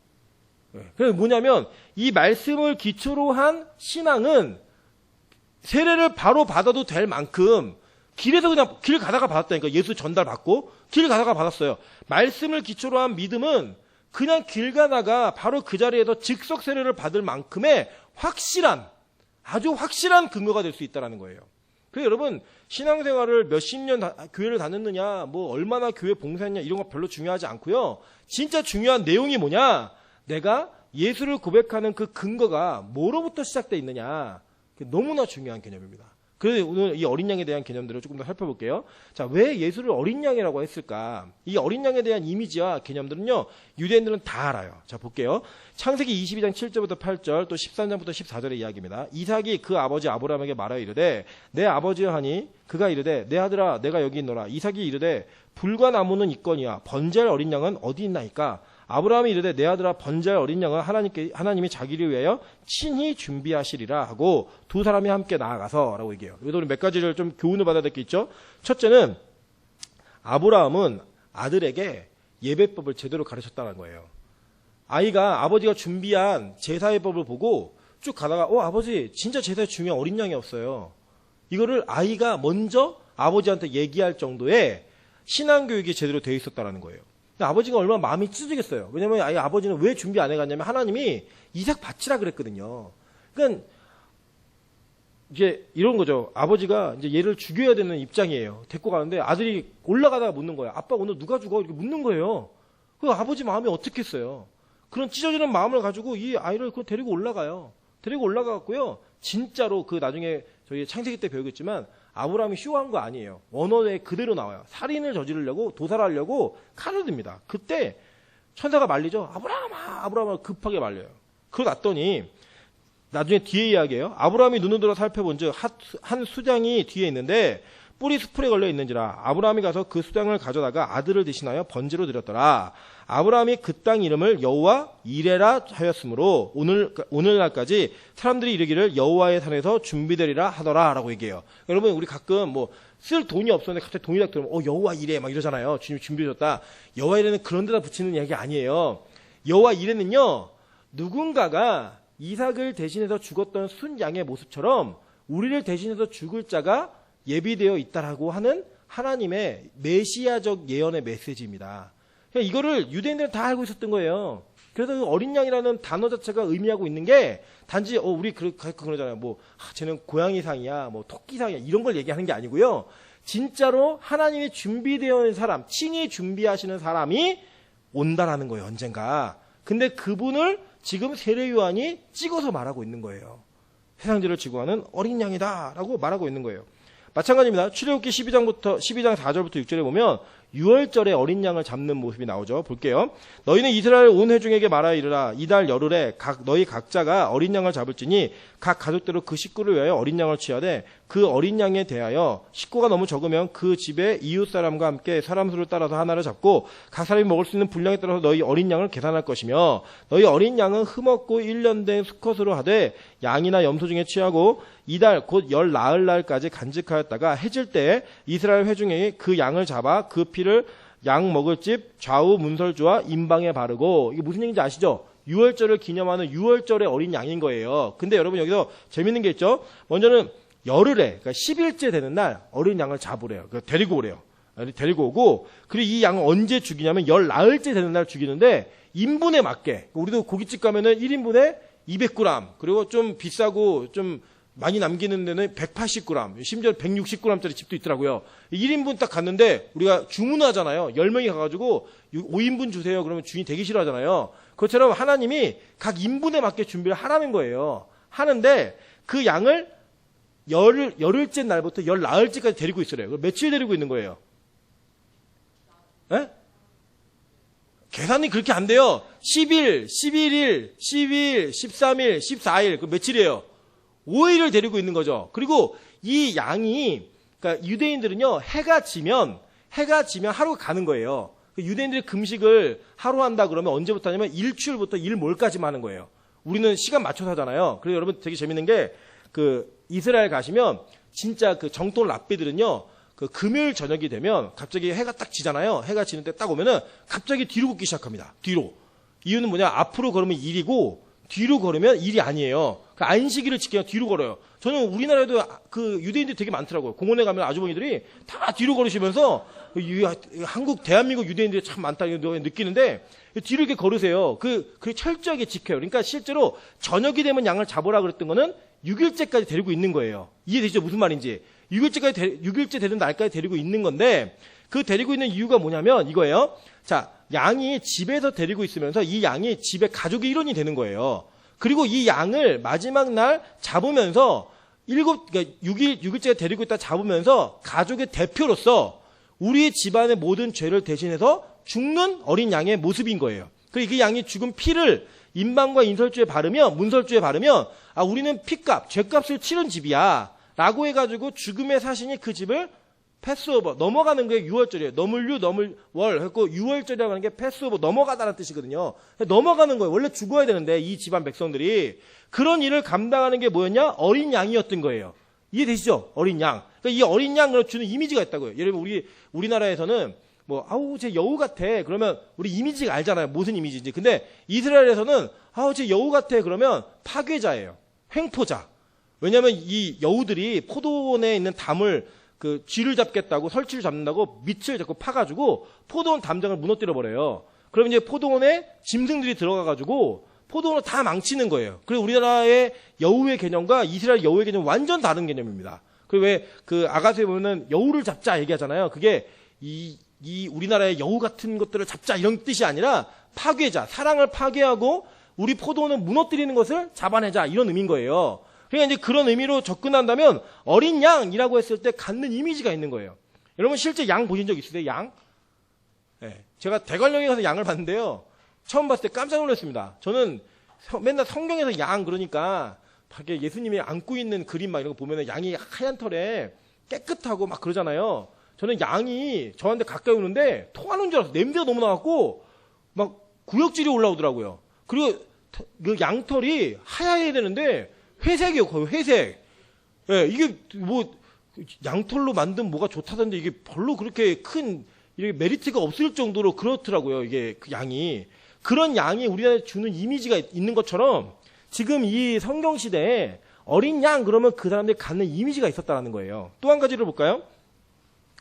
그래서 뭐냐면 이 말씀을 기초로 한 신앙은 세례를 바로 받아도 될 만큼 길에서 그냥 길 가다가 받았다니까. 예수 전달 받고 길 가다가 받았어요. 말씀을 기초로 한 믿음은 그냥 길 가다가 바로 그 자리에서 즉석 세례를 받을 만큼의 확실한 아주 확실한 근거가 될 수 있다는 거예요. 그래서 여러분 신앙생활을 몇십 년 교회를 다녔느냐 뭐 얼마나 교회 봉사했냐 이런 거 별로 중요하지 않고요. 진짜 중요한 내용이 뭐냐? 내가 예수를 고백하는 그 근거가 뭐로부터 시작되어 있느냐. 너무나 중요한 개념입니다. 그래서 오늘 이 어린 양에 대한 개념들을 조금 더 살펴볼게요. 자, 왜 예수를 어린 양이라고 했을까? 이 어린 양에 대한 이미지와 개념들은요, 유대인들은 다 알아요. 자, 볼게요. 창세기 22장 7절부터 8절, 또 13장부터 14절의 이야기입니다. 이삭이 그 아버지 아브라함에게 말하여 이르되, 내 아버지여 하니, 그가 이르되, 내 아들아, 내가 여기 있노라. 이삭이 이르되, 불과 나무는 있거니와 번제할 어린 양은 어디 있나이까? 아브라함이 이르되 내 아들아 번제할 어린 양은 하나님이 자기를 위하여 친히 준비하시리라 하고 두 사람이 함께 나아가서 라고 얘기해요. 여기서 우리 몇 가지를 좀 교훈을 받아야 될 게 있죠. 첫째는 아브라함은 아들에게 예배법을 제대로 가르쳤다는 거예요. 아이가 아버지가 준비한 제사예법을 보고 쭉 가다가 아버지 진짜 제사에 중요한 어린 양이 없어요. 이거를 아이가 먼저 아버지한테 얘기할 정도의 신앙교육이 제대로 되어 있었다는 거예요. 근데 아버지가 얼마나 마음이 찢어지겠어요. 왜냐면 아버지는 왜 준비 안 해갔냐면 하나님이 이삭 바치라 그랬거든요. 그러니까 이제 이런 거죠. 아버지가 이제 얘를 죽여야 되는 입장이에요. 데리고 가는데 아들이 올라가다가 묻는 거예요. 아빠 오늘 누가 죽어? 이렇게 묻는 거예요. 그 아버지 마음이 어떻겠어요. 그런 찢어지는 마음을 가지고 이 아이를 데리고 올라가요. 데리고 올라가고요. 진짜로 그 나중에 저희 창세기 때 배우겠지만 아브라함이 쇼한 거 아니에요. 원어에 그대로 나와요. 살인을 저지르려고 도살하려고 칼을 듭니다. 그때 천사가 말리죠. 아브라함아 급하게 말려요. 그러고 났더니 나중에 뒤에 이야기예요. 아브라함이 눈을 들어 살펴본즉 한 수장이 뒤에 있는데 뿔이 수풀에 걸려 있는지라 아브라함이 가서 그 수장을 가져다가 아들을 대신하여 번제로 드렸더라. 아브라함이 그 땅 이름을 여호와 이레라 하였으므로 오늘날까지 사람들이 이르기를 여호와의 산에서 준비되리라 하더라라고 얘기해요. 여러분 우리 가끔 쓸 돈이 없었는데 갑자기 돈이 딱 들어오면 여호와 이레 막 이러잖아요. 주님 준비해줬다. 여호와 이레는 그런 데다 붙이는 이야기 아니에요. 여호와 이레는요 누군가가 이삭을 대신해서 죽었던 순양의 모습처럼 우리를 대신해서 죽을 자가 예비되어 있다라고 하는 하나님의 메시아적 예언의 메시지입니다. 이거를 유대인들은 다 알고 있었던 거예요. 그래서 어린 양이라는 단어 자체가 의미하고 있는 게 단지 우리 그러잖아요. 쟤는 고양이상이야, 토끼상이야 이런 걸 얘기하는 게 아니고요. 진짜로 하나님이 준비되어 있는 사람, 친히 준비하시는 사람이 온다라는 거예요. 언젠가. 근데 그분을 지금 세례 요한이 찍어서 말하고 있는 거예요. 세상죄를 지고 하는 어린 양이다라고 말하고 있는 거예요. 마찬가지입니다. 출애굽기 12장 4절부터 6절에 보면 유월절에 어린 양을 잡는 모습이 나오죠. 볼게요. 너희는 이스라엘 온 회중에게 말하여 이르라. 이달 열흘에 너희 각자가 어린 양을 잡을지니 각 가족대로 그 식구를 위하여 어린 양을 취하되 그 어린 양에 대하여 식구가 너무 적으면 그 집의 이웃 사람과 함께 사람 수를 따라서 하나를 잡고 각 사람이 먹을 수 있는 분량에 따라서 너희 어린 양을 계산할 것이며 너희 어린 양은 흠없고 1년 된 수컷으로 하되 양이나 염소 중에 취하고 이달 곧 열 나흘날까지 간직하였다가 해질 때 이스라엘 회중에게 그 양을 잡아 그 피를 양 먹을 집 좌우 문설주와 임방에 바르고 이게 무슨 얘기인지 아시죠? 유월절을 기념하는 유월절의 어린 양인 거예요. 근데 여러분 여기서 재밌는 게 있죠? 먼저는 열흘에 그러니까 10일째 되는 날 어린 양을 잡으래요. 데리고 오래요. 데리고 오고 그리고 이 양을 언제 죽이냐면 열 나흘째 되는 날 죽이는데 인분에 맞게 우리도 고깃집 가면은 1인분에 200g 그리고 좀 비싸고 좀 많이 남기는 데는 180g, 심지어 160g짜리 집도 있더라고요. 1인분 딱 갔는데 우리가 주문하잖아요. 10명이 가가지고 5인분 주세요. 그러면 주인이 되게 싫어하잖아요. 그것처럼 하나님이 각 인분에 맞게 준비를 하라는 거예요. 하는데 그 양을 열흘째 날부터 열 나흘째까지 데리고 있으래요. 그럼 며칠 데리고 있는 거예요? 에? 계산이 그렇게 안 돼요. 10일, 11일, 12일, 13일, 14일. 그 며칠이에요? 5일을 데리고 있는 거죠. 그리고 이 양이, 그러니까 유대인들은요, 해가 지면 하루가 가는 거예요. 유대인들이 금식을 하루 한다 그러면 언제부터 하냐면 일출부터 일몰까지만 하는 거예요. 우리는 시간 맞춰서 하잖아요. 그래서 여러분 되게 재밌는 게, 이스라엘 가시면 진짜 정통 랍비들은요, 금요일 저녁이 되면 갑자기 해가 딱 지잖아요. 해가 지는 때 딱 오면은 갑자기 뒤로 걷기 시작합니다. 뒤로. 이유는 뭐냐? 앞으로 걸으면 일이고, 뒤로 걸으면 일이 아니에요. 안식일을 지키면 뒤로 걸어요. 저는 우리나라에도 유대인들이 되게 많더라고요. 공원에 가면 아주머니들이 다 뒤로 걸으시면서 대한민국 유대인들이 참 많다 느끼는데 뒤로 이렇게 걸으세요. 그 철저하게 지켜요. 그러니까 실제로 저녁이 되면 양을 잡으라 그랬던 거는 6일째까지 데리고 있는 거예요. 이해되시죠? 무슨 말인지. 6일째 되는 날까지 데리고 있는 건데 그 데리고 있는 이유가 뭐냐면 이거예요. 자, 양이 집에서 데리고 있으면서 이 양이 집에 가족의 일원이 되는 거예요. 그리고 이 양을 마지막 날 잡으면서 6일째 데리고 있다 잡으면서 가족의 대표로서 우리의 집안의 모든 죄를 대신해서 죽는 어린 양의 모습인 거예요. 그리고 그 양이 죽은 피를 인방과 문설주에 바르면 우리는 피값, 죄값을 치른 집이야 라고 해가지고 죽음의 사신이 그 집을 패스오버, 넘어가는 게 6월절이에요. 넘을 했고 6월절이라고 하는 게 패스오버, 넘어가다라는 뜻이거든요. 넘어가는 거예요. 원래 죽어야 되는데 이 집안 백성들이 그런 일을 감당하는 게 뭐였냐? 어린 양이었던 거예요. 이해되시죠? 어린 양. 그러니까 이 어린 양을 주는 이미지가 있다고요. 여러분 우리나라에서는 뭐 아우 쟤 여우 같아. 그러면 우리 이미지가 알잖아요. 무슨 이미지인지. 근데 이스라엘에서는 아우 쟤 여우 같아. 그러면 파괴자예요. 횡포자. 왜냐하면 이 여우들이 포도원에 있는 담을 그 쥐를 잡겠다고 설치를 잡는다고 밑을 자꾸 파가지고 포도원 담장을 무너뜨려 버려요. 그럼 이제 포도원에 짐승들이 들어가가지고 포도원을 다 망치는 거예요. 그리고 우리나라의 여우의 개념과 이스라엘 여우의 개념은 완전 다른 개념입니다. 그리고 왜 그 아가서에 보면은 여우를 잡자 얘기하잖아요. 그게 이 우리나라의 여우 같은 것들을 잡자 이런 뜻이 아니라 파괴자, 사랑을 파괴하고 우리 포도원을 무너뜨리는 것을 잡아내자 이런 의미인 거예요. 그러니까 이제 그런 의미로 접근한다면 어린 양이라고 했을 때 갖는 이미지가 있는 거예요. 여러분 실제 양 보신 적 있으세요? 양? 네. 제가 대관령에 가서 양을 봤는데요. 처음 봤을 때 깜짝 놀랐습니다. 저는 맨날 성경에서 양 그러니까 밖에 예수님이 안고 있는 그림 막 이런 거 보면 양이 하얀 털에 깨끗하고 막 그러잖아요. 저는 양이 저한테 가까이 오는데 토하는 줄 알았어요. 냄새가 너무 나갖고 막 구역질이 올라오더라고요. 그리고 그 양털이 하얘야 되는데 회색이요, 거의 회색. 예, 이게 뭐 양털로 만든 뭐가 좋다던데 이게 별로 그렇게 큰 이렇게 메리트가 없을 정도로 그렇더라고요. 이게 그 양이 그런 양이 우리한테 주는 이미지가 있는 것처럼 지금 이 성경 시대에 어린 양 그러면 그 사람들이 갖는 이미지가 있었다는 거예요. 또 한 가지를 볼까요?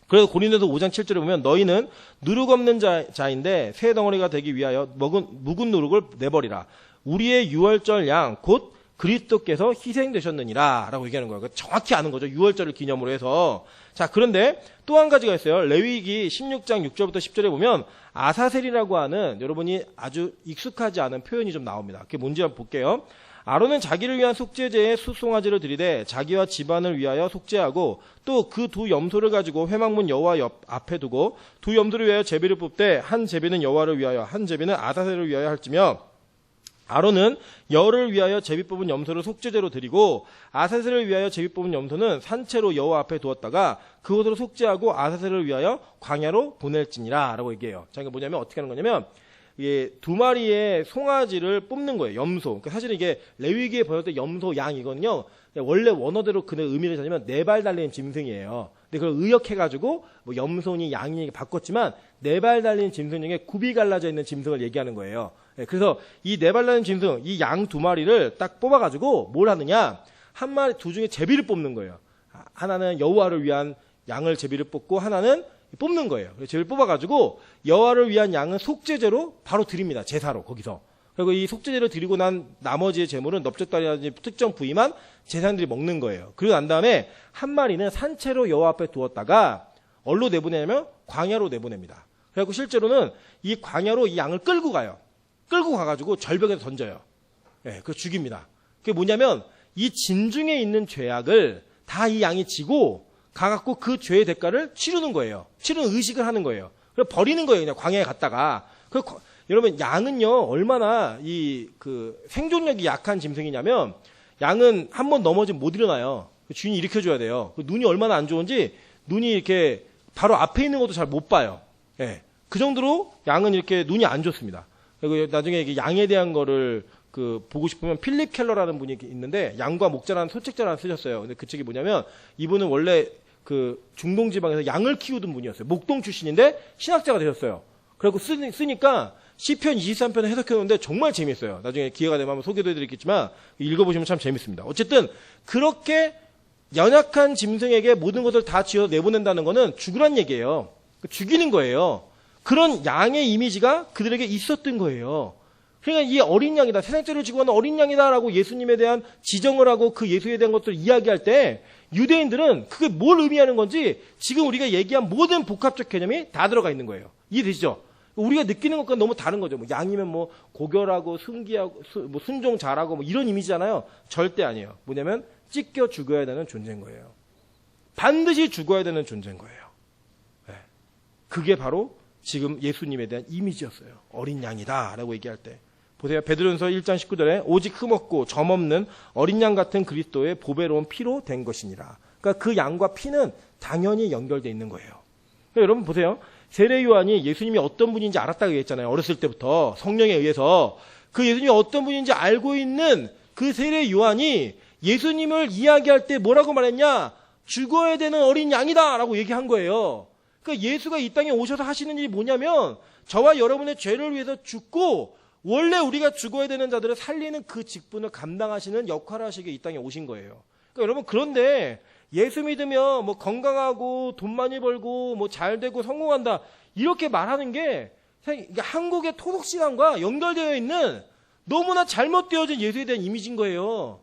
그래서 고린도서 5장 7절에 보면 너희는 누룩 없는 자인데 새 덩어리가 되기 위하여 묵은 누룩을 내버리라. 우리의 유월절 양 곧 그리스도께서 희생되셨느니라 라고 얘기하는 거예요. 정확히 아는 거죠. 유월절을 기념으로 해서. 자, 그런데 또 한 가지가 있어요. 레위기 16장 6절부터 10절에 보면 아사셀이라고 하는 여러분이 아주 익숙하지 않은 표현이 좀 나옵니다. 그게 뭔지 한번 볼게요. 아론은 자기를 위한 속죄제에 수송아지를 드리되 자기와 집안을 위하여 속죄하고 또 그 두 염소를 가지고 회막문 여호와 앞에 두고 두 염소를 위하여 제비를 뽑되 한 제비는 여호와를 위하여 한 제비는 아사셀을 위하여 할지며 아론은 열을 위하여 제비 뽑은 염소를 속죄제로 드리고 아사셀을 위하여 제비 뽑은 염소는 산채로 여호와 앞에 두었다가 그것으로 속죄하고 아사셀을 위하여 광야로 보낼지니라 라고 얘기해요. 자, 이게 뭐냐면 어떻게 하는 거냐면 이게 두 마리의 송아지를 뽑는 거예요. 염소. 그러니까 사실은 이게 레위기에 번역된 염소 양이거든요. 원래 원어대로 그 의미를 찾으면 네 발 달린 짐승이에요. 근데 그걸 의역해가지고 뭐 염소니 양이 바꿨지만 네 발 달린 짐승 중에 굽이 갈라져 있는 짐승을 얘기하는 거예요. 그래서 이 네 발 달린 짐승, 이 양 두 마리를 딱 뽑아가지고 뭘 하느냐? 한 마리 두 중에 제비를 뽑는 거예요. 하나는 여호와를 위한 양을 제비를 뽑고 하나는 뽑는 거예요. 제비를 뽑아가지고 여호와를 위한 양은 속죄제로 바로 드립니다. 제사로 거기서. 그리고 이 속죄제를 드리고 난 나머지의 제물은 넓적다리라든지 특정 부위만 제사장들이 먹는 거예요. 그리고 난 다음에 한 마리는 산채로 여호와 앞에 두었다가 어디로 내보내냐면 광야로 내보냅니다. 그래갖고 실제로는 이 광야로 이 양을 끌고 가요. 끌고 가가지고 절벽에서 던져요. 예, 그거 죽입니다. 그게 뭐냐면 이 진중에 있는 죄악을 다 이 양이 지고 가갖고 그 죄의 대가를 치르는 거예요. 치르는 의식을 하는 거예요. 그래서 버리는 거예요. 그냥 광야에 갔다가. 여러분 양은요 얼마나 이 그 생존력이 약한 짐승이냐면 양은 한 번 넘어지면 못 일어나요. 주인이 일으켜줘야 돼요. 눈이 얼마나 안 좋은지 눈이 이렇게 바로 앞에 있는 것도 잘 못 봐요. 예, 그 정도로 양은 이렇게 눈이 안 좋습니다. 그리고 나중에 이게 양에 대한 거를 그 보고 싶으면 필립 켈러라는 분이 있는데 양과 목자라는 소책자를 쓰셨어요. 근데 그 책이 뭐냐면 이분은 원래 그 중동 지방에서 양을 키우던 분이었어요. 목동 출신인데 신학자가 되셨어요. 그래갖고 쓰니까 시편 23편을 해석해놓는데 정말 재밌어요. 나중에 기회가 되면 한번 소개도 해드리겠지만 읽어보시면 참 재밌습니다. 어쨌든 그렇게 연약한 짐승에게 모든 것을 다 쥐어서 내보낸다는 거는 죽으란 얘기예요. 죽이는 거예요. 그런 양의 이미지가 그들에게 있었던 거예요. 그러니까 이 어린 양이다, 세상죄를 지고 가는 어린 양이다라고 예수님에 대한 지정을 하고 그 예수에 대한 것들을 이야기할 때 유대인들은 그게 뭘 의미하는 건지 지금 우리가 얘기한 모든 복합적 개념이 다 들어가 있는 거예요. 이해되시죠? 우리가 느끼는 것과 너무 다른 거죠. 뭐 양이면 뭐 고결하고 순기하고 뭐 순종 잘하고 뭐 이런 이미지잖아요. 절대 아니에요. 뭐냐면 찢겨 죽어야 되는 존재인 거예요. 반드시 죽어야 되는 존재인 거예요. 네. 그게 바로 지금 예수님에 대한 이미지였어요. 어린 양이다라고 얘기할 때. 보세요. 베드로전서 1장 19절에 오직 흠없고 점없는 어린 양 같은 그리스도의 보배로운 피로 된 것이니라. 그러니까 그 양과 피는 당연히 연결되어 있는 거예요. 그러니까 여러분 보세요. 세례 요한이 예수님이 어떤 분인지 알았다고 얘기했잖아요. 어렸을 때부터 성령에 의해서. 그 예수님이 어떤 분인지 알고 있는 그 세례 요한이 예수님을 이야기할 때 뭐라고 말했냐? 죽어야 되는 어린 양이다 라고 얘기한 거예요. 그러니까 예수가 이 땅에 오셔서 하시는 일이 뭐냐면 저와 여러분의 죄를 위해서 죽고 원래 우리가 죽어야 되는 자들을 살리는 그 직분을 감당하시는 역할을 하시기에 이 땅에 오신 거예요. 그러니까 여러분, 그런데 예수 믿으면 뭐 건강하고 돈 많이 벌고 뭐 잘 되고 성공한다 이렇게 말하는 게 한국의 토속신앙과 연결되어 있는 너무나 잘못되어진 예수에 대한 이미지인 거예요.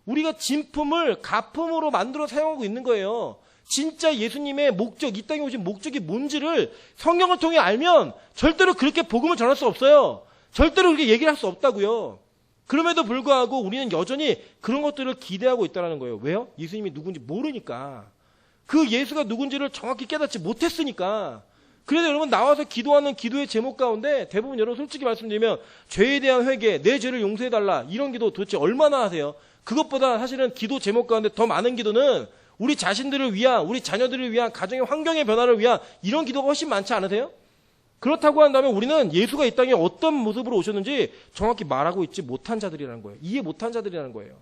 우리가 진품을 가품으로 만들어 사용하고 있는 거예요. 진짜 예수님의 목적, 이 땅에 오신 목적이 뭔지를 성경을 통해 알면 절대로 그렇게 복음을 전할 수 없어요. 절대로 그렇게 얘기를 할 수 없다고요. 그럼에도 불구하고 우리는 여전히 그런 것들을 기대하고 있다는 거예요. 왜요? 예수님이 누군지 모르니까. 그 예수가 누군지를 정확히 깨닫지 못했으니까. 그래서 여러분, 나와서 기도하는 기도의 제목 가운데 대부분 여러분 솔직히 말씀드리면 죄에 대한 회개, 내 죄를 용서해달라 이런 기도 도대체 얼마나 하세요? 그것보다 사실은 기도 제목 가운데 더 많은 기도는 우리 자신들을 위한, 우리 자녀들을 위한, 가정의 환경의 변화를 위한 이런 기도가 훨씬 많지 않으세요? 그렇다고 한다면 우리는 예수가 이 땅에 어떤 모습으로 오셨는지 정확히 말하고 있지 못한 자들이라는 거예요. 이해 못한 자들이라는 거예요.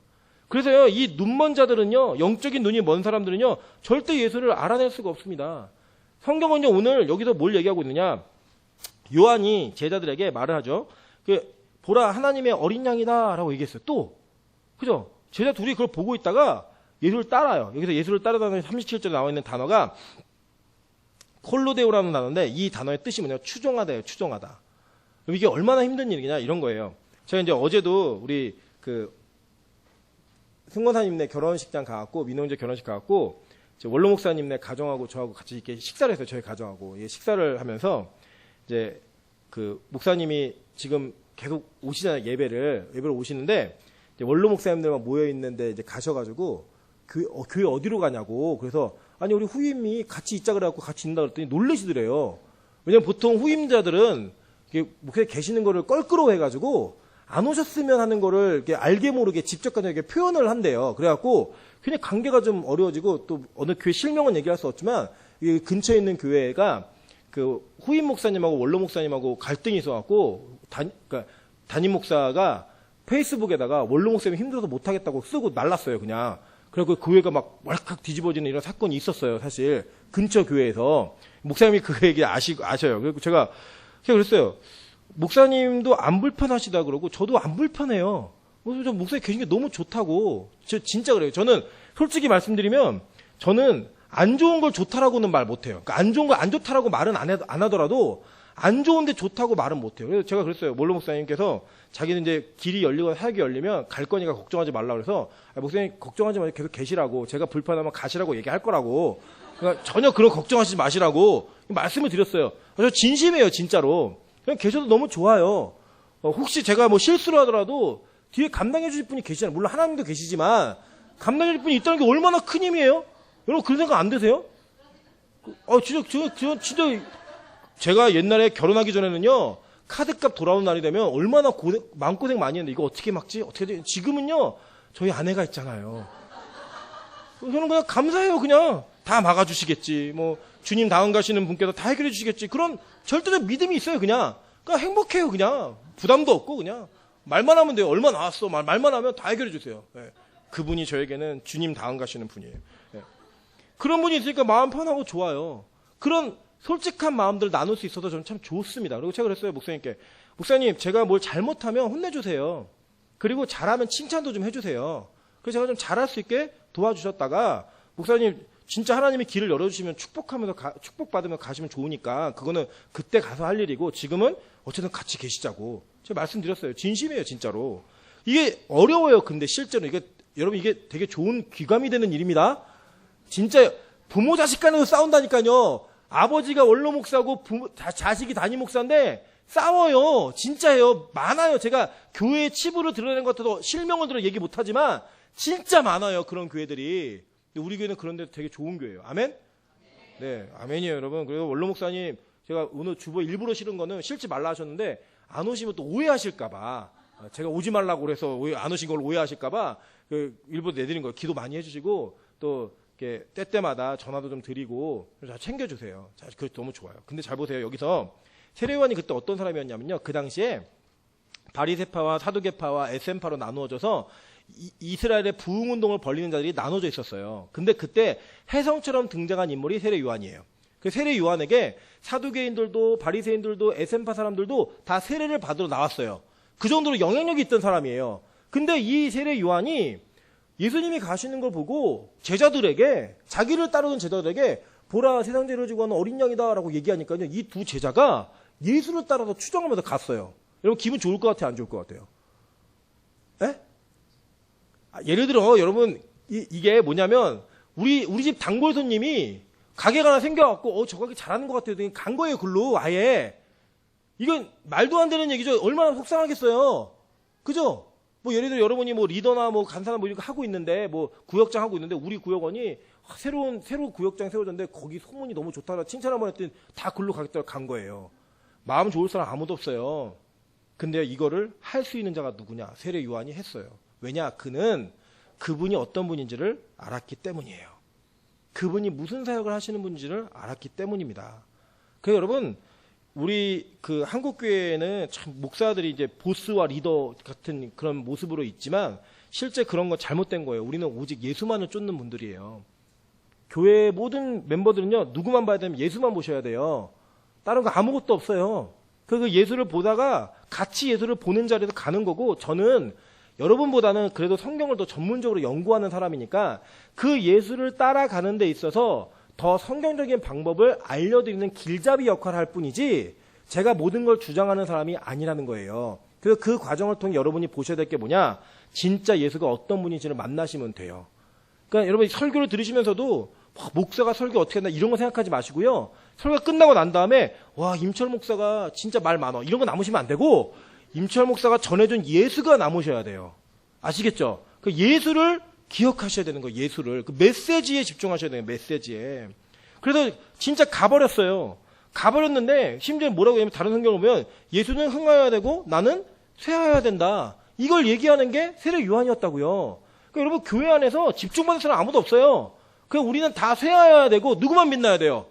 그래서요, 이 눈먼 자들은요, 영적인 눈이 먼 사람들은요, 절대 예수를 알아낼 수가 없습니다. 성경은요, 오늘 여기서 뭘 얘기하고 있느냐? 요한이 제자들에게 말을 하죠. 보라, 하나님의 어린 양이다라고 얘기했어요. 또, 그죠? 제자 둘이 그걸 보고 있다가 예수를 따라요. 여기서 예수를 따르다는 37절에 나와 있는 단어가 콜로데오라는 단어인데 이 단어의 뜻이 뭐냐? 추종하다예요. 추종하다. 그럼 이게 얼마나 힘든 일이냐? 이런 거예요. 제가 이제 어제도 우리 승권사님네 결혼식장 가갖고 민호인제 결혼식 가갖고 원로 목사님네 가정하고 저하고 같이 이렇게 식사를 했어요. 저희 가정하고 식사를 하면서 이제 목사님이 지금 계속 오시잖아요. 예배를 오시는데 이제 원로 목사님들만 모여 있는데 이제 가셔가지고 교회 어디로 가냐고. 그래서 아니 우리 후임이 같이 있자 그래갖고 같이 있는다 그랬더니 놀라시더래요. 왜냐면 보통 후임자들은 목사님 계시는 거를 껄끄러워해가지고 안 오셨으면 하는 거를 이렇게 알게 모르게 직접 가서 이렇게 표현을 한대요. 그래갖고 굉장히 관계가 좀 어려워지고 또 어느 교회 실명은 얘기할 수 없지만 이 근처에 있는 교회가 후임 목사님하고 원로 목사님하고 갈등이 있어갖고 그러니까 담임 목사가 페이스북에다가 원로 목사님이 힘들어서 못하겠다고 쓰고 날랐어요, 그냥. 그리고 교회가 막 왈칵 뒤집어지는 이런 사건이 있었어요, 사실. 근처 교회에서. 목사님이 그 얘기 아셔요. 그리고 제가 그랬어요. 목사님도 안 불편하시다 그러고 저도 안 불편해요. 그래서 목사님 계신 게 너무 좋다고. 저 진짜 그래요. 저는 솔직히 말씀드리면 저는 안 좋은 걸 좋다라고는 말 못해요. 그러니까 안 좋은 걸 안 좋다라고 말은 안 하더라도 안 좋은데 좋다고 말은 못해요. 그래서 제가 그랬어요. 원로 목사님께서 자기는 이제 길이 열리거나 사역이 열리면 갈 거니까 걱정하지 말라고 그래서 목사님 걱정하지 마시고 계속 계시라고. 제가 불편하면 가시라고 얘기할 거라고. 그러니까 전혀 그런 걱정하시지 마시라고 말씀을 드렸어요. 저 진심이에요, 진짜로. 그냥 계셔도 너무 좋아요. 혹시 제가 뭐 실수를 하더라도 뒤에 감당해 주실 분이 계시잖아요. 물론 하나님도 계시지만 감당해 주실 분이 있다는 게 얼마나 큰 힘이에요? 여러분 그런 생각 안 드세요? 진짜 제가 옛날에 결혼하기 전에는요, 카드값 돌아오는 날이 되면 얼마나 마음고생 많이 했는데 이거 어떻게 막지? 어떻게 돼? 지금은요, 저희 아내가 있잖아요. 저는 그냥 감사해요, 그냥. 다 막아주시겠지. 뭐, 주님 다음 가시는 분께서 다 해결해 주시겠지. 그런 절대적 믿음이 있어요, 그냥. 그냥 행복해요, 그냥. 부담도 없고, 그냥. 말만 하면 돼요. 얼마 나왔어. 말만 하면 다 해결해 주세요. 네. 그분이 저에게는 주님 다음 가시는 분이에요. 네. 그런 분이 있으니까 마음 편하고 좋아요. 그런 솔직한 마음들 나눌 수 있어서 저는 참 좋습니다. 그리고 제가 그랬어요, 목사님께. 목사님, 제가 뭘 잘못하면 혼내주세요. 그리고 잘하면 칭찬도 좀 해주세요. 그래서 제가 좀 잘할 수 있게 도와주셨다가, 목사님, 진짜 하나님이 길을 열어주시면 축복받으며 가시면 좋으니까, 그거는 그때 가서 할 일이고, 지금은 어쨌든 같이 계시자고. 제가 말씀드렸어요. 진심이에요, 진짜로. 이게 어려워요, 근데 실제로. 여러분, 이게 되게 좋은 귀감이 되는 일입니다. 진짜 부모 자식 간에서 싸운다니까요. 아버지가 원로 목사고 자식이 담임 목사인데 싸워요. 진짜예요. 많아요. 제가 교회의 치부를 드러내는 것 같아도 실명을 들어 얘기 못하지만 진짜 많아요. 그런 교회들이. 근데 우리 교회는 그런데 되게 좋은 교회예요. 아멘? 네, 아멘이에요, 여러분. 그리고 원로 목사님, 제가 오늘 주보 일부러 싫은 거는 싫지 말라 하셨는데 안 오시면 또 오해하실까봐. 제가 오지 말라고 그래서 안 오신 걸 오해하실까봐 일부러 내드린 거예요. 기도 많이 해주시고 또 이렇게 때때마다 전화도 좀 드리고 잘 챙겨주세요. 자, 그거 너무 좋아요. 근데 잘 보세요. 여기서 세례요한이 그때 어떤 사람이었냐면요. 그 당시에 바리새파와 사두개파와 SM파로 나누어져서 이스라엘의 부흥운동을 벌리는 자들이 나눠져 있었어요. 근데 그때 혜성처럼 등장한 인물이 세례요한이에요. 그 세례 요한에게 사두개인들도 바리새인들도 에센파 사람들도 다 세례를 받으러 나왔어요. 그 정도로 영향력이 있던 사람이에요. 근데 이 세례 요한이 예수님이 가시는 걸 보고 제자들에게, 자기를 따르는 제자들에게 보라 세상 죄를 지고 하는 어린 양이다 라고 얘기하니까요. 이 두 제자가 예수를 따라서 추정하면서 갔어요. 여러분 기분 좋을 것 같아요? 안 좋을 것 같아요? 에? 예를 들어 여러분 이게 뭐냐면 우리 집 단골 손님이 가게가 하나 생겨갖고 저 가게 잘하는 것 같아요. 간 거예요. 글로 아예. 이건 말도 안 되는 얘기죠. 얼마나 속상하겠어요. 그죠? 뭐 예를 들어 여러분이 뭐 리더나 뭐 간사나 뭐 이런 거 하고 있는데 뭐 구역장 하고 있는데 우리 구역원이 새로 구역장 세워졌는데 거기 소문이 너무 좋다라 칭찬 한번 했더니 다 글로 가겠다고 간 거예요. 마음 좋을 사람 아무도 없어요. 근데 이거를 할 수 있는 자가 누구냐? 세례 요한이 했어요. 왜냐? 그는 그분이 어떤 분인지를 알았기 때문이에요. 그분이 무슨 사역을 하시는 분인지를 알았기 때문입니다. 그래서 여러분 우리 그 한국 교회에는 참 목사들이 이제 보스와 리더 같은 그런 모습으로 있지만 실제 그런 건 잘못된 거예요. 우리는 오직 예수만을 쫓는 분들이에요. 교회 모든 멤버들은요, 누구만 봐야 되면 예수만 보셔야 돼요. 다른 거 아무것도 없어요. 그 예수를 보다가 같이 예수를 보는 자리에서 가는 거고, 저는 여러분보다는 그래도 성경을 더 전문적으로 연구하는 사람이니까 그 예수를 따라가는 데 있어서 더 성경적인 방법을 알려드리는 길잡이 역할을 할 뿐이지 제가 모든 걸 주장하는 사람이 아니라는 거예요. 그래서 그 과정을 통해 여러분이 보셔야 될 게 뭐냐? 진짜 예수가 어떤 분인지를 만나시면 돼요. 그러니까 여러분이 설교를 들으시면서도 목사가 설교 어떻게 했나 이런 거 생각하지 마시고요. 설교가 끝나고 난 다음에 와 임철 목사가 진짜 말 많어 이런 거 남으시면 안 되고 임철 목사가 전해준 예수가 남으셔야 돼요. 아시겠죠? 그 예수를 기억하셔야 되는 거예요. 예수를. 그 메시지에 집중하셔야 돼요. 메시지에. 그래서 진짜 가버렸어요. 가버렸는데 심지어 뭐라고 하냐면 다른 성경을 보면 예수는 흥하여야 되고 나는 쇠하여야 된다. 이걸 얘기하는 게 세례 요한이었다고요. 그러니까 여러분 교회 안에서 집중받는 사람 아무도 없어요. 그냥 우리는 다 쇠하여야 되고 누구만 빛나야 돼요?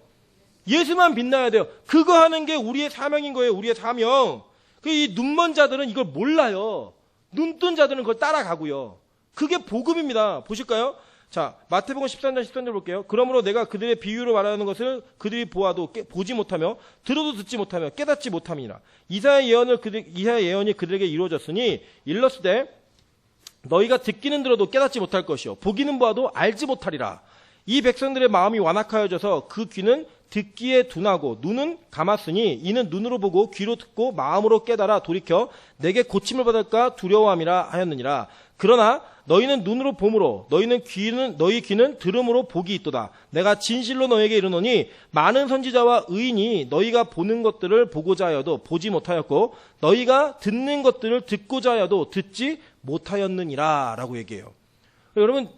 예수만 빛나야 돼요. 그거 하는 게 우리의 사명인 거예요. 우리의 사명. 이 눈먼 자들은 이걸 몰라요. 눈뜬 자들은 그걸 따라가고요. 그게 복음입니다. 보실까요? 자, 마태복음 13장 13절 볼게요. 그러므로 내가 그들의 비유로 말하는 것을 그들이 보아도 보지 못하며 들어도 듣지 못하며 깨닫지 못함이니라. 이사야 예언이 그들에게 이루어졌으니 일렀으되 너희가 듣기는 들어도 깨닫지 못할 것이요 보기는 보아도 알지 못하리라. 이 백성들의 마음이 완악하여져서 그 귀는 듣기에 둔하고 눈은 감았으니 이는 눈으로 보고 귀로 듣고 마음으로 깨달아 돌이켜 내게 고침을 받을까 두려워함이라 하였느니라. 그러나 너희는 눈으로 봄으로 너희 귀는 들음으로 복이 있도다. 내가 진실로 너희에게 이르노니 많은 선지자와 의인이 너희가 보는 것들을 보고자 하여도 보지 못하였고 너희가 듣는 것들을 듣고자 하여도 듣지 못하였느니라 라고 얘기해요. 여러분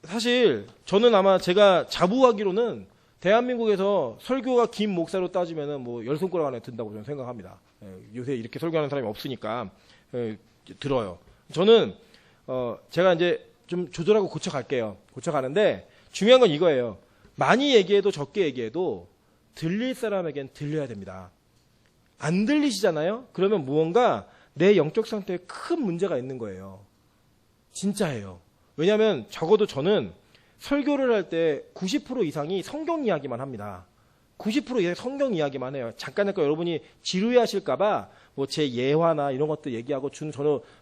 사실 저는 아마 제가 자부하기로는 대한민국에서 설교가 긴 목사로 따지면은 뭐 열 손가락 안에 든다고 저는 생각합니다. 요새 이렇게 설교하는 사람이 없으니까 들어요. 저는 제가 이제 좀 조절하고 고쳐갈게요. 고쳐가는데 중요한 건 이거예요. 많이 얘기해도 적게 얘기해도 들릴 사람에겐 들려야 됩니다. 안 들리시잖아요? 그러면 무언가 내 영적 상태에 큰 문제가 있는 거예요. 진짜예요. 왜냐하면 적어도 저는 설교를 할 때 90% 이상이 성경 이야기만 합니다. 90% 이상 성경 이야기만 해요. 잠깐 여러분이 지루해 하실까봐 뭐 제 예화나 이런 것들 얘기하고 저는